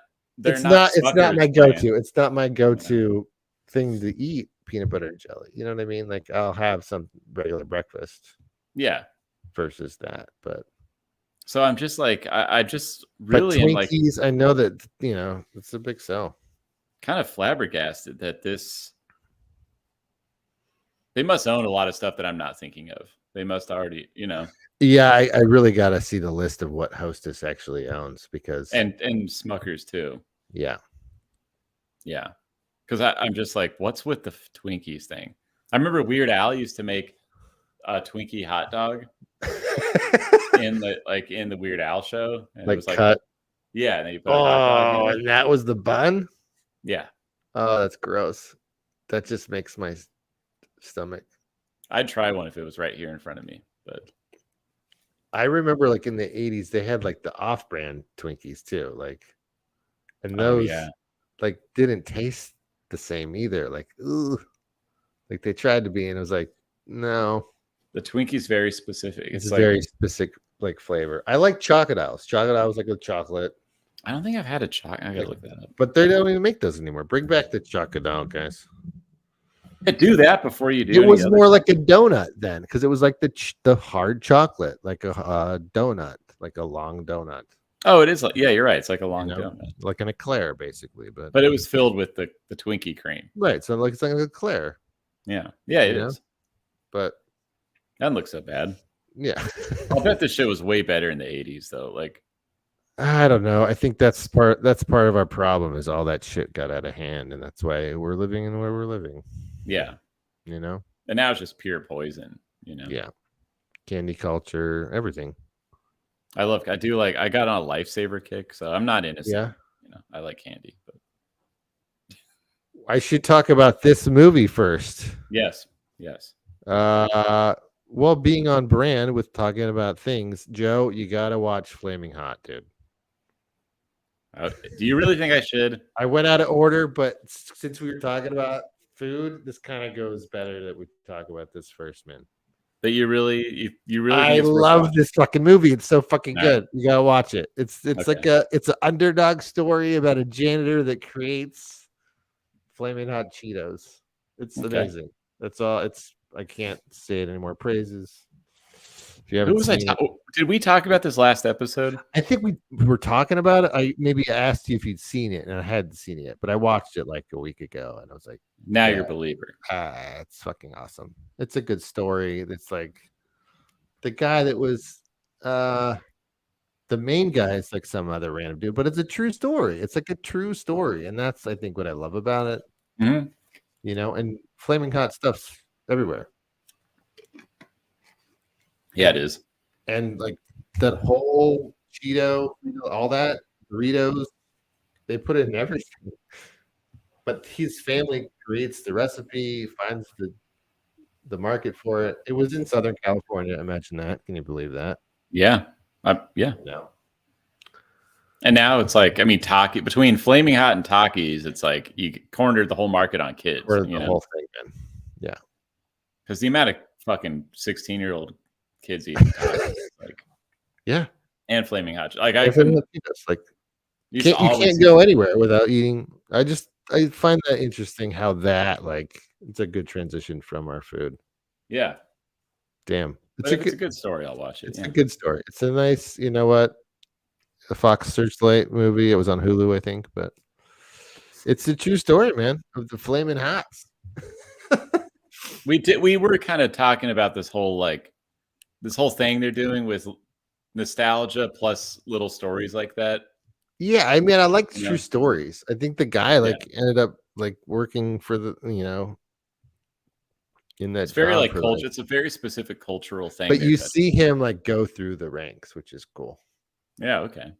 It's not my go-to. It's not my go-to thing to eat. Peanut butter and jelly. You know what I mean? Like I'll have some regular breakfast. Yeah. Versus that, but. So I'm just like I just really but am like. I know that it's a big sell. Kind of flabbergasted that they must own a lot of stuff that I'm not thinking of. They must already, Yeah, I really got to see the list of what Hostess actually owns because and Smuckers too. Yeah, yeah, because I'm just like, what's with the Twinkies thing? I remember Weird Al used to make a Twinkie hot dog in the Weird Al show, and like it was like cut. Yeah, and then you put a hot dog in and that was the bun. Yeah. Oh, that's gross. That just makes my stomach. I'd try one if it was right here in front of me, but I remember like in the 80s they had like the off-brand Twinkies too, and those like didn't taste the same either. Like, ooh, like they tried to be, and it was like, no. The Twinkie's very specific. It's very specific like flavor. I like Chocodiles. Chocodiles like a chocolate. I don't think I've had a chocolate. I gotta look that up. But they don't even make those anymore. Bring back the Chocodile, guys. Do that before you do. It was more like a donut then, because it was like the hard chocolate, like a donut, like a long donut. Oh, it is. Yeah, you're right. It's like a long donut, like an eclair, basically. But it was filled with the Twinkie cream. Right. So it's like an eclair. Yeah. Yeah, it is. But that doesn't look so bad. Yeah. I'll bet this shit was way better in the 80s, though. Like, I don't know. I think that's part of our problem is all that shit got out of hand, and that's why we're living in where we're living. Yeah. And now it's just pure poison, Yeah. Candy culture, everything. I got on a Lifesaver kick, so I'm not innocent. Yeah. I like candy, but I should talk about this movie first. Yes. Well, being on brand with talking about things, Joe, you gotta watch Flaming Hot, dude. Do you really think I should? I went out of order, but since we were talking about food, this kind of goes better that we talk about this first, man. That you really I love this fucking movie. It's so fucking good. You gotta watch it. It's like it's an underdog story about a janitor that creates Flaming Hot Cheetos. It's amazing. That's all. I can't say it anymore. Praises. If you haven't seen it. Did we talk about this last episode? I think we were talking about it. I maybe asked you if you'd seen it, and I hadn't seen it yet, but I watched it like a week ago, and I was like, now you're a believer. It's fucking awesome. It's a good story. It's like the guy that was the main guy is like some other random dude, but it's a true story. It's like a true story, and that's I think what I love about it. Mm-hmm. And Flaming Hot stuff's everywhere. Yeah, it is. And like that whole Cheeto, all that Doritos, they put it in everything. but his family creates the recipe, finds the market for it. It was in Southern California. Imagine that. Can you believe that? Yeah. Yeah. No. And now it's like, I mean, Taki between Flaming Hot and Takis, it's like you cornered the whole market on kids. Or You the know, whole thing, man. Yeah. because the amount of fucking 16-year-old kids eating Takis, like, Yeah. and Flaming Hot, like I If it couldn't. was peanuts, like You you always can't see- go anywhere without eating. I find that interesting how that like it's a good transition from our food. Yeah, Damn. but if it's a good story, I'll watch it. It's Yeah. a good story. It's a nice, you know what? A Fox Searchlight movie. It was on Hulu, I think, but it's a true story, man, of the Flaming Hots. We were kind of talking about this whole thing they're doing with nostalgia plus little stories like that. Yeah, I mean, I like You know? true stories. I think the guy Yeah. ended up working for the in that It's very job like for, culture. It's a very specific cultural thing. but you that- see him go through the ranks, which is cool. Yeah. Okay.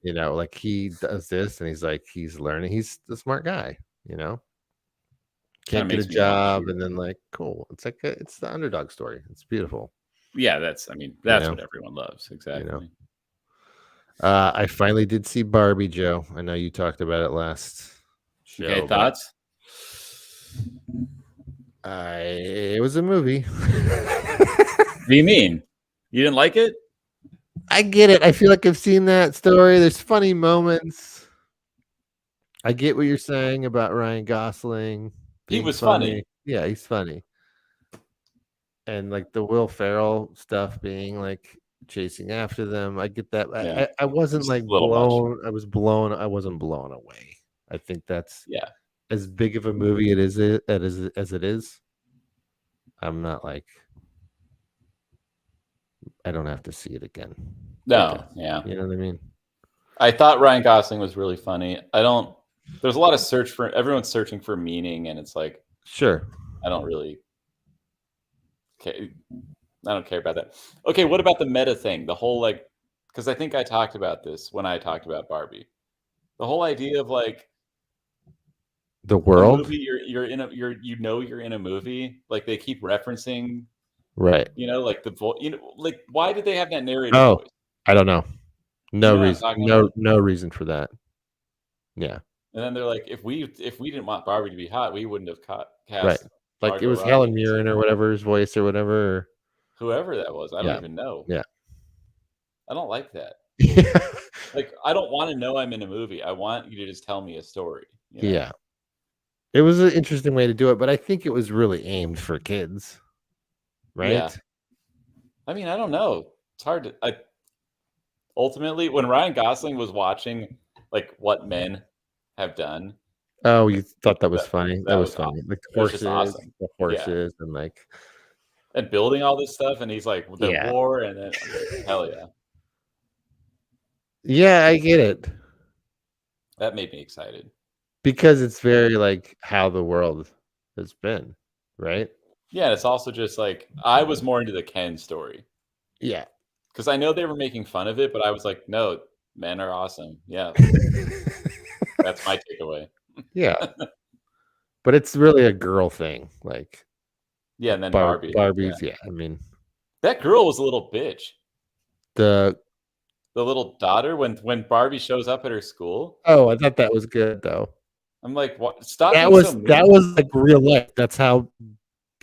He does this and he's learning. He's the smart guy, Kinda can't get a makes me want to job, see and then cool. It's it's the underdog story. It's beautiful. Yeah, that's what everyone loves. Exactly. I finally did see Barbie, Joe. I know you talked about it last show. Okay, but thoughts? it was a movie. What do you mean? You didn't like it? I get it. I feel like I've seen that story. There's funny moments. I get what you're saying about Ryan Gosling. He being was funny. Yeah, he's funny. And the Will Ferrell stuff being chasing after them. I get that. Yeah. I wasn't It's a little much. blown. I wasn't blown away. I think that's Yeah. as big of a movie as it is. I'm not I don't have to see it again. No. Yeah. You know what I mean? I thought Ryan Gosling was really funny. There's a lot of everyone's searching for meaning, and it's like, Sure. I don't really care. I don't care about that. Okay, what about the meta thing? The whole because I think I talked about this when I talked about Barbie. The whole idea of The a world, movie you're in a movie, they keep referencing, right? why did they have that narrative Oh. voice? I don't know. No You know what I'm reason. talking about? No reason for that. Yeah. And then they're like, if we didn't want Barbie to be hot, we wouldn't have cast Right. Margot It was Robbie. Helen Mirren or whatever's voice or whatever. Whoever that was. I Yeah. don't even know. Yeah. I don't like that. Yeah. I don't want to know I'm in a movie. I want you to just tell me a story. You know? Yeah. It was an interesting way to do it, but I think it was really aimed for kids. Right? Yeah. I mean, I don't know. It's hard to ultimately when Ryan Gosling was watching what men have done. Oh, you thought that was funny? that That was was funny. awesome. The It was just horses, awesome. the horses, And building all this stuff, and he's like the Yeah. war, and then hell yeah. Yeah, I get it. That made me excited. Because it's very how the world has been, right? Yeah, and it's also just I was more into the Ken story. Yeah. Because I know they were making fun of it, but I was like, no, men are awesome. Yeah, that's my takeaway. Yeah. But it's really a girl thing. Yeah, and then Barbie. Barbies, yeah. I mean, that girl was a little bitch. the little daughter, when Barbie shows up at her school. Oh, I thought that was good though. I'm like, what? Stop. That being was so mean. that was real life. That's how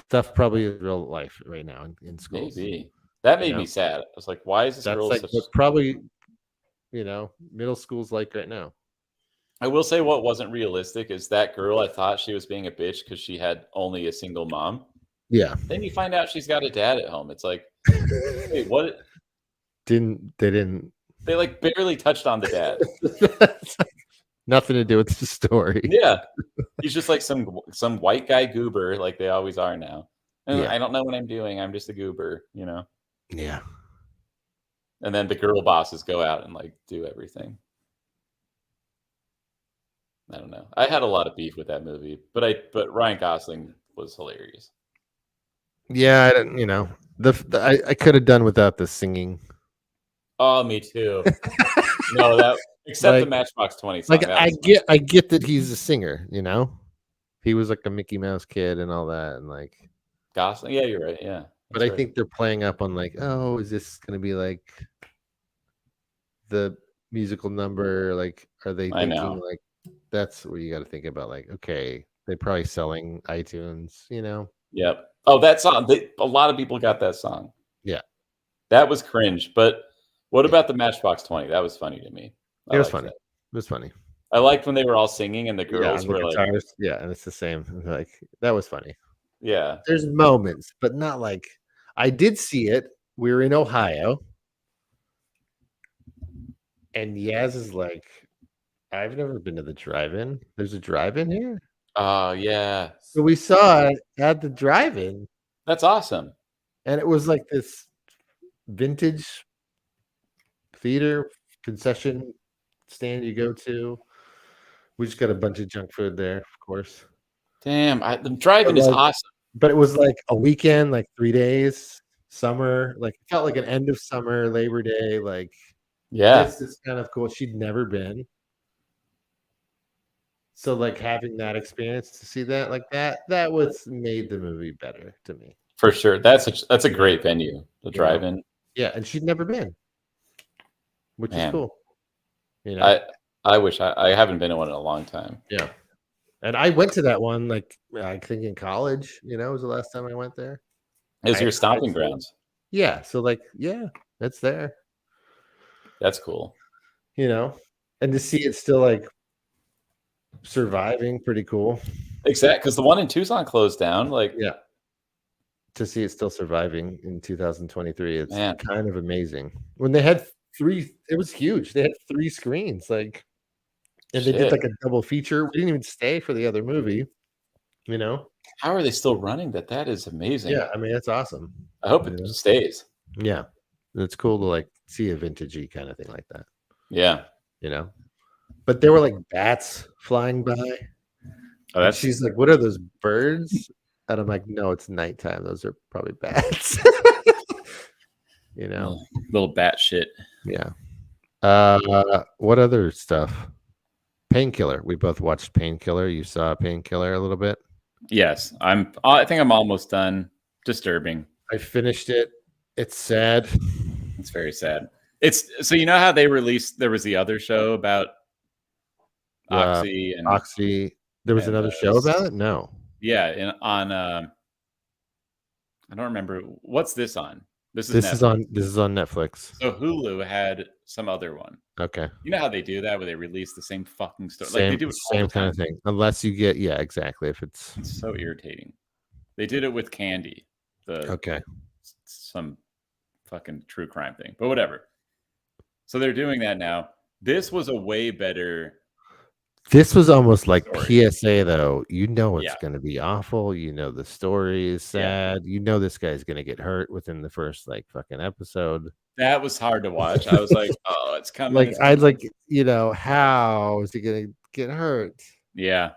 stuff probably is real life right now in schools. Maybe. That made me sad. I was like, why is this That's girl such... what probably middle school's like right now. I will say what wasn't realistic is that girl, I thought she was being a bitch because she had only a single mom. Yeah. Then you find out she's got a dad at home. It's like, wait, what? They barely touched on the dad. Nothing to do with the story. Yeah. He's just some white guy goober like they always are now. And Yeah. I don't know what I'm doing. I'm just a goober, Yeah. And then the girl bosses go out and do everything. I don't know. I had a lot of beef with that movie, but Ryan Gosling was hilarious. Yeah, I didn't. I could have done without the singing. Oh, me too. No, that except the Matchbox 20 song. I get that he's a singer. He was like a Mickey Mouse kid and all that, and like. Gosling. Yeah, you're right. Yeah, But I think they're playing up on like, oh, is this gonna be like the musical number? Like, are they I thinking know. like that's what you got to think about? Like, okay, they're probably selling iTunes, Yep. Oh, that song. A lot of people got that song. Yeah. That was cringe. But what Yeah. about the Matchbox 20? That was funny to me. It was funny. It was funny. I liked when they were all singing and the girls and the were guitars, like, yeah, and it's the same. Like that was funny. yeah. There's moments, but not like I did see it. We were in Ohio, and Yaz is like, I've never been to the drive-in. There's a drive-in here. Oh, yeah. So we saw it at the drive-in. That's awesome. And it was like this vintage theater concession stand you go to. We just got a bunch of junk food there, of course. Damn, the drive-in is awesome. But it was like a weekend, like 3 days, summer. Like it felt like an end of summer, Labor Day. Like, yeah, this is kind of cool. She'd never been. So like having that experience to see that like that was made the movie better to me. For sure. That's a great venue, the drive-in. Yeah, and she'd never been, which is cool. I wish I haven't been to one in a long time. Yeah, and I went to that one like I think in college. Was the last time I went there. Is your stomping grounds? Yeah, so like it's there. That's cool. And to see it still like surviving, pretty cool. Exactly, because the one in Tucson closed down. Like, yeah, to see it still surviving in 2023, it's kind of amazing. When they had 3, it was huge. They had 3 screens, like, and they did like a double feature. We didn't even stay for the other movie. How are they still running that? That is amazing. Yeah, I mean that's awesome. I hope it stays. Yeah, it's cool to like see a vintagey kind of thing like that. Yeah, but there were like bats flying by. Oh, she's like, "What are those birds?" And I'm like, "No, it's nighttime. Those are probably bats." Little bat shit. Yeah. What other stuff? Painkiller. We both watched Painkiller. You saw Painkiller a little bit. Yes, I think I'm almost done. Disturbing. I finished it. It's sad. It's very sad. It's so how they released. There was the other show about Oxy and Oxy. There was another show about it. No. Yeah, on I don't remember what's this on. This is on Netflix. So Hulu had some other one. Okay. You know how they do that where they release the same fucking story. Like they do it same kind of thing. Unless you get exactly. If it's so irritating. They did it with Candy. Some fucking true crime thing. But whatever. So they're doing that now. This was a way better. This was almost like story. PSA though. It's going to be awful. The story is sad. This guy's going to get hurt within the first like fucking episode. That was hard to watch. I was like, oh, it's coming. Like I'd like, how is he going to get hurt? Yeah.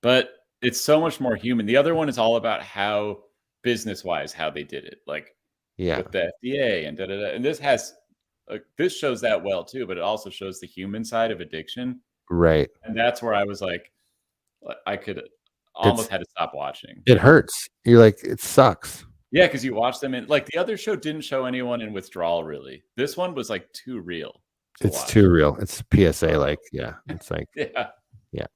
But it's so much more human. The other one is all about how business-wise how they did it. Like with the FDA and da-da-da. And this shows that well too, but it also shows the human side of addiction. Right. And that's where I was like, I could almost had to stop watching. It hurts. You're like, it sucks. Yeah, because you watch them and like the other show didn't show anyone in withdrawal really. This one was like too real. It's too real. It's PSA like, it's like yeah.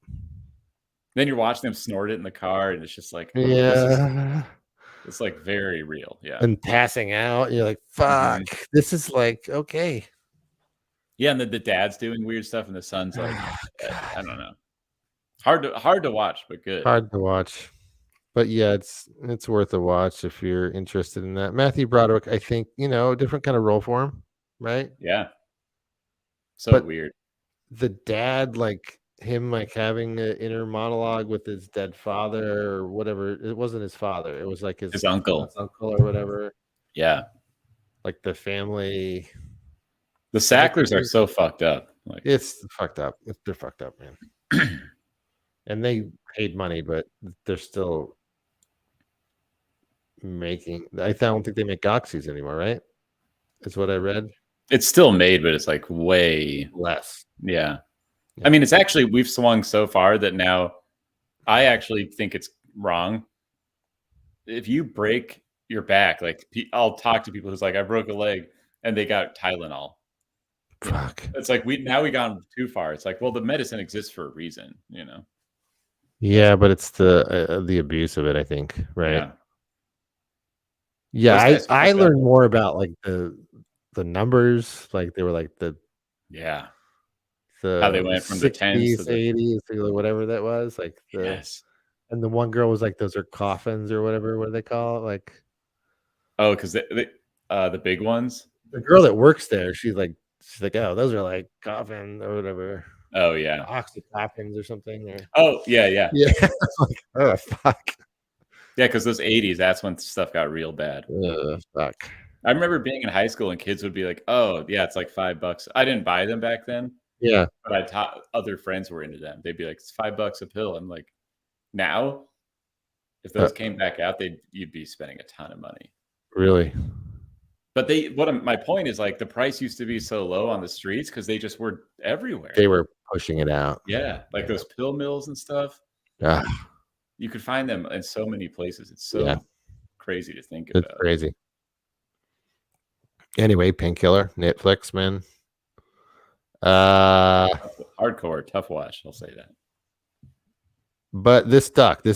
Then you're watching them snort it in the car and it's just like it's like very real. Yeah. And passing out. You're like, fuck. This is like, okay. Yeah, and the dad's doing weird stuff and the son's like, I don't know. Hard to watch, but good. Hard to watch. But yeah, it's worth a watch if you're interested in that. Matthew Broderick, I think, a different kind of role for him, right? Yeah. So weird. The dad, like him, like having an inner monologue with his dead father or whatever. It wasn't his father. It was like his uncle or whatever. Yeah. Like the family. The Sacklers are so fucked up. Like it's fucked up. They're fucked up, man. And they paid money, but they're still making. I don't think they make oxys anymore, right? Is what I read. It's still made, but it's like way less. Yeah. I mean, it's actually we've swung so far that now I actually think it's wrong. If you break your back, like I'll talk to people who's like, I broke a leg and they got Tylenol. You know? Fuck. It's like we gone too far. It's like, well, the medicine exists for a reason, you know. Yeah, but it's the abuse of it, I think, right? Yeah. Yeah, Those guys I picked up- learned more about like the numbers, like they were like the Yeah. the How they went from the 10s to 60s, the 80s, whatever that was, like yes. and the one girl was like, those are coffins or whatever. What do they call it? Like Oh, because the big ones. the girl that works there, she's like, oh, those are like coffins or whatever, Oh yeah. oxycoffins or something. Or Oh yeah, yeah, yeah, like, oh fuck, yeah. Because those 80s, that's when stuff got real bad. Fuck. I remember being in high school and kids would be like, "Oh yeah, it's like $5." I didn't buy them back then, Yeah, but I taught other friends were into them. They'd be like, "It's $5 a pill." I'm like, now, if those came back out, you'd be spending a ton of money. really. But my point is like the price used to be so low on the streets because they just were everywhere. They were pushing it out. Yeah, like those pill mills and stuff. Ah, You could find them in so many places. It's so crazy to think it's about. crazy. Anyway, Painkiller, Netflix, man. Hardcore, tough watch. I'll say that. But this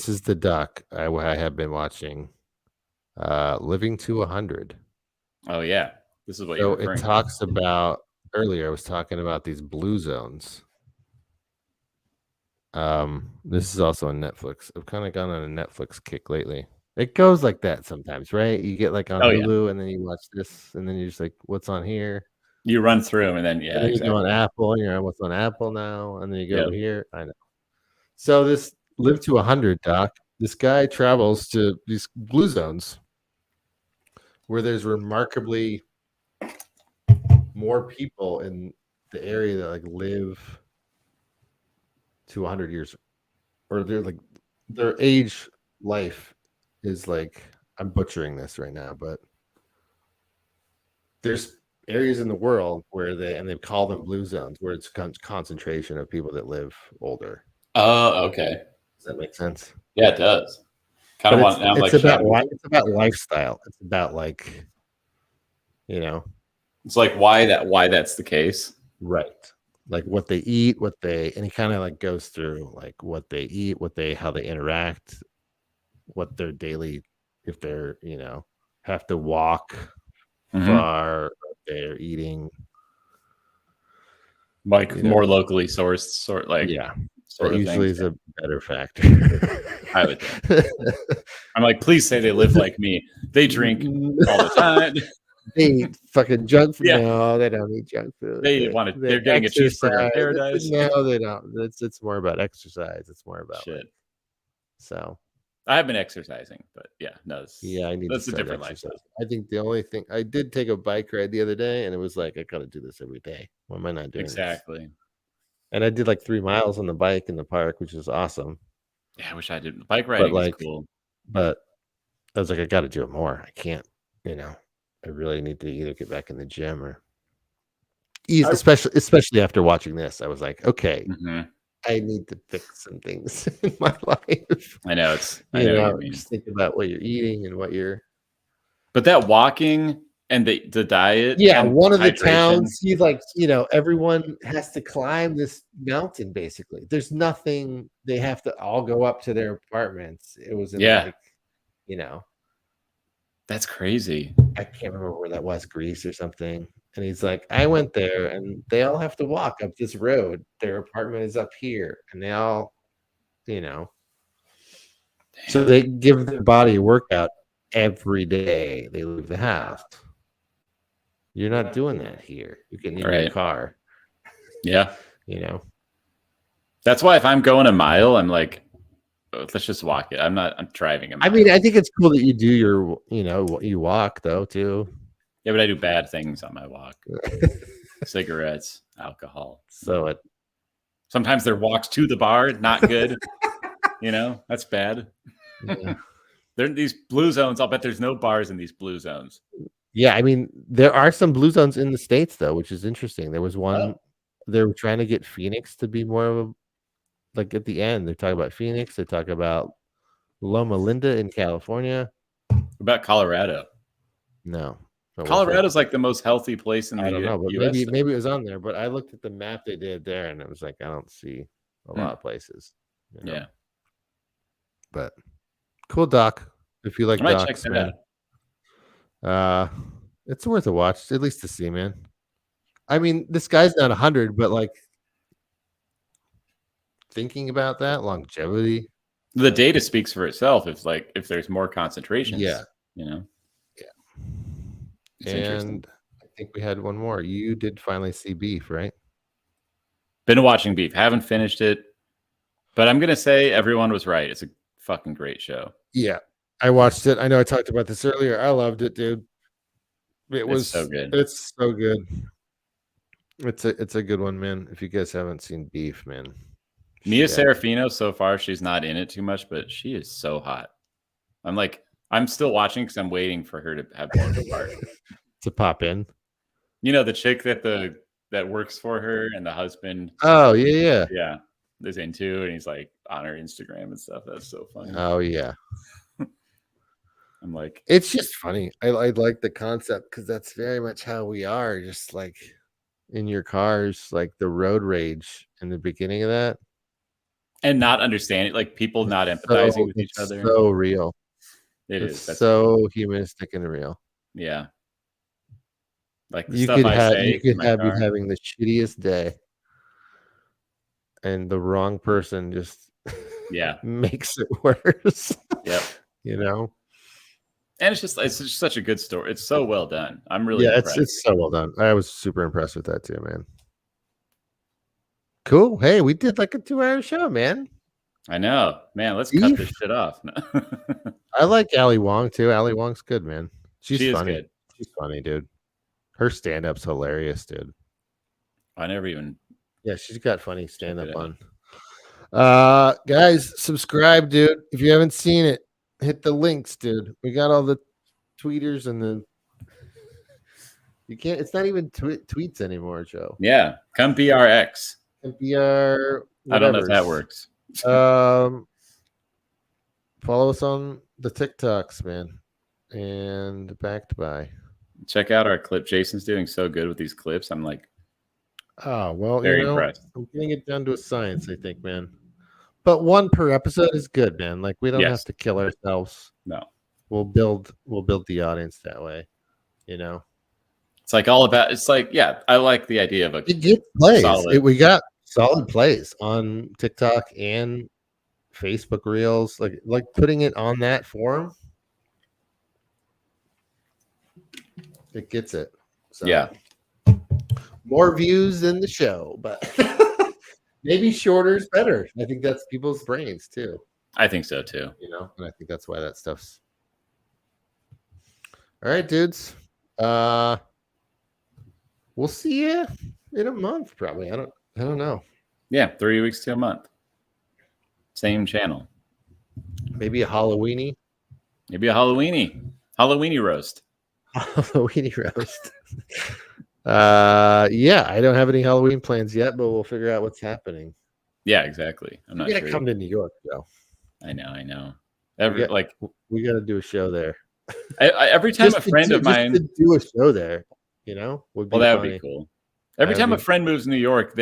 is the doc I have been watching. Living to 100. Oh yeah, this is what So you're it talks about earlier. I was talking about these blue zones. This is also on Netflix. I've kind of gone on a Netflix kick lately. It goes like that sometimes, right? You get like on Hulu, and then you watch this, and then you're just like, "What's on here?" You run through them, and then and then exactly. you go on Apple, and you're on what's on Apple now, and then you go Yep. here. I know. So this Live to 100 doc. This guy travels to these blue zones where there's remarkably more people in the area that like live to 100 years, or they're like their age life is like, I'm butchering this right now, but there's areas in the world where they call them blue zones, where it's concentration of people that live older. Oh, okay. Does that make sense? Yeah, it does. Kind of want now. It's about lifestyle. It's about like, it's like why that's the case, right? Like what they eat, and he kind of like goes through like what they eat, how they interact, what their daily, if they're have to walk far, they're eating like more locally sourced, sort like that usually is a better factor. I would think. I'm like, please say they live like me. They drink all the time. They eat fucking junk food. No, they don't eat junk food. They're getting a cheeseburger in paradise. No, they don't. It's more about exercise. It's more about shit. So I have been exercising, but I need. That's a different lifestyle. I think the only thing I did take a bike ride the other day, and it was like I gotta do this every day. Why am I not doing exactly? This? And I did like 3 miles on the bike in the park, which is awesome. Yeah, I wish I did. Bike riding is cool. But I was like, I got to do it more. I can't, I really need to either get back in the gym or especially after watching this. I was like, okay, I need to fix some things in my life. I know I know what you mean. Just think about what you're eating and what you're. But that walking and the diet. Yeah, one of the towns, he's like, everyone has to climb this mountain. Basically, there's nothing. They have to all go up to their apartments. It was like, that's crazy. I can't remember where that was, Greece or something. And he's like, I went there, and they all have to walk up this road. Their apartment is up here, and they all, So they give their body a workout every day they leave the house. You're not doing that here. You can in your car. Yeah. That's why if I'm going a mile, I'm like, let's just walk it. I'm driving a mile. I mean, I think it's cool that you do your, you walk though too. Yeah, but I do bad things on my walk. Cigarettes, alcohol. So sometimes there walks to the bar, not good. That's bad. Yeah. They're in these blue zones. I'll bet there's no bars in these blue zones. Yeah, I mean, there are some blue zones in the States though, which is interesting. There was one they were trying to get Phoenix to be more of like at the end, they talk about Phoenix. They talk about Loma Linda in California. About Colorado. No, Colorado's like the most healthy place in the I don't know, but U.S. maybe it was on there. But I looked at the map they did there, and it was like I don't see a lot of places. You know? Yeah, but cool doc. If you like I might check docs, that man. out. It's worth a watch, at least to see, man. I mean, this guy's not 100, but like thinking about that longevity, The data speaks for itself. If there's more concentrations, yeah. It's interesting. And I think we had one more. You did finally see Beef, right? Been watching Beef. Haven't finished it, but I'm gonna say everyone was right. It's a fucking great show. Yeah, I watched it. I know I talked about this earlier. I loved it, dude. It's so good. It's so good. It's a good one, man. If you guys haven't seen Beef, man. Mia Serafino, so far, she's not in it too much, but she is so hot. I'm still watching because I'm waiting for her to have more of a part. To pop in. You know, the chick that works for her and the husband. Oh, yeah. Yeah. Is into, and he's like on her Instagram and stuff. That's so funny. Oh, yeah. I'm like, it's just funny. I like the concept because that's very much how we are, just like in your cars, like the road rage in the beginning of that. And not understanding, like people not empathizing with each other. So real. It's so humanistic and real. Yeah. Like the you stuff could I have, say you could have you having the shittiest day, and the wrong person just makes it worse. Yep. You know. And it's just such a good story. It's so well done. I'm really impressed. It's so well done. I was super impressed with that too, man. Cool. Hey, we did like a 2-hour show, man. I know, man. Let's cut this shit off. I like Ali Wong too. Ali Wong's good, man. She's funny. Good. She's funny, dude. Her stand-up's hilarious, dude. I never even. Yeah, she's got funny stand-up on. Guys, subscribe, dude. If you haven't seen it, hit the links, dude. We got all the tweeters and the. You can't. It's not even tweets anymore, Joe. Yeah, come BRX. BR. I don't know if that works. Follow us on the TikToks, man, and backed by. Check out our clip. Jason's doing so good with these clips. I'm like, oh well, very impressed. I'm getting it down to a science, I think, man. But one per episode is good, man. Like we don't have to kill ourselves. No, we'll build the audience that way. You know, it's like all about. It's like, yeah, I like the idea of it gets plays. We got solid plays on TikTok and Facebook Reels. Like putting it on that forum, it gets it. So, yeah, more views than the show, but maybe shorter is better. I think that's people's brains too. I think so too. You know, and I think that's why that stuff's. All right, dudes. We'll see you in a month, probably. I don't know. Yeah, 3 weeks to a month. Same channel. Maybe a Halloweeny. Maybe a Halloweeny roast. Halloweeny roast. Yeah, I don't have any Halloween plans yet, but we'll figure out what's happening. Yeah, exactly. I'm not sure. Come to New York, though. I know. We got to do a show there. Every time a friend of mine to do a show there, you know, that would be cool. Every time a friend moves to New York,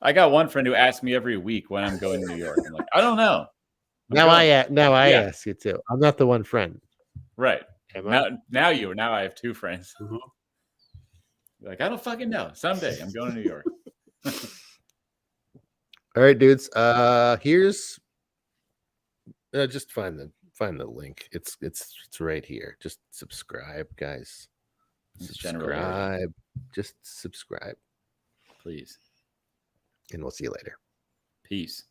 I got one friend who asks me every week when I'm going to New York. I'm like, I don't know. I ask you too. I'm not the one friend. Right. Now I have two friends. Mm-hmm. Like, I don't fucking know. Someday I'm going to New York. All right, dudes. Here's just find the link. It's right here. Just subscribe, guys. Subscribe. Just subscribe, please. And we'll see you later. Peace.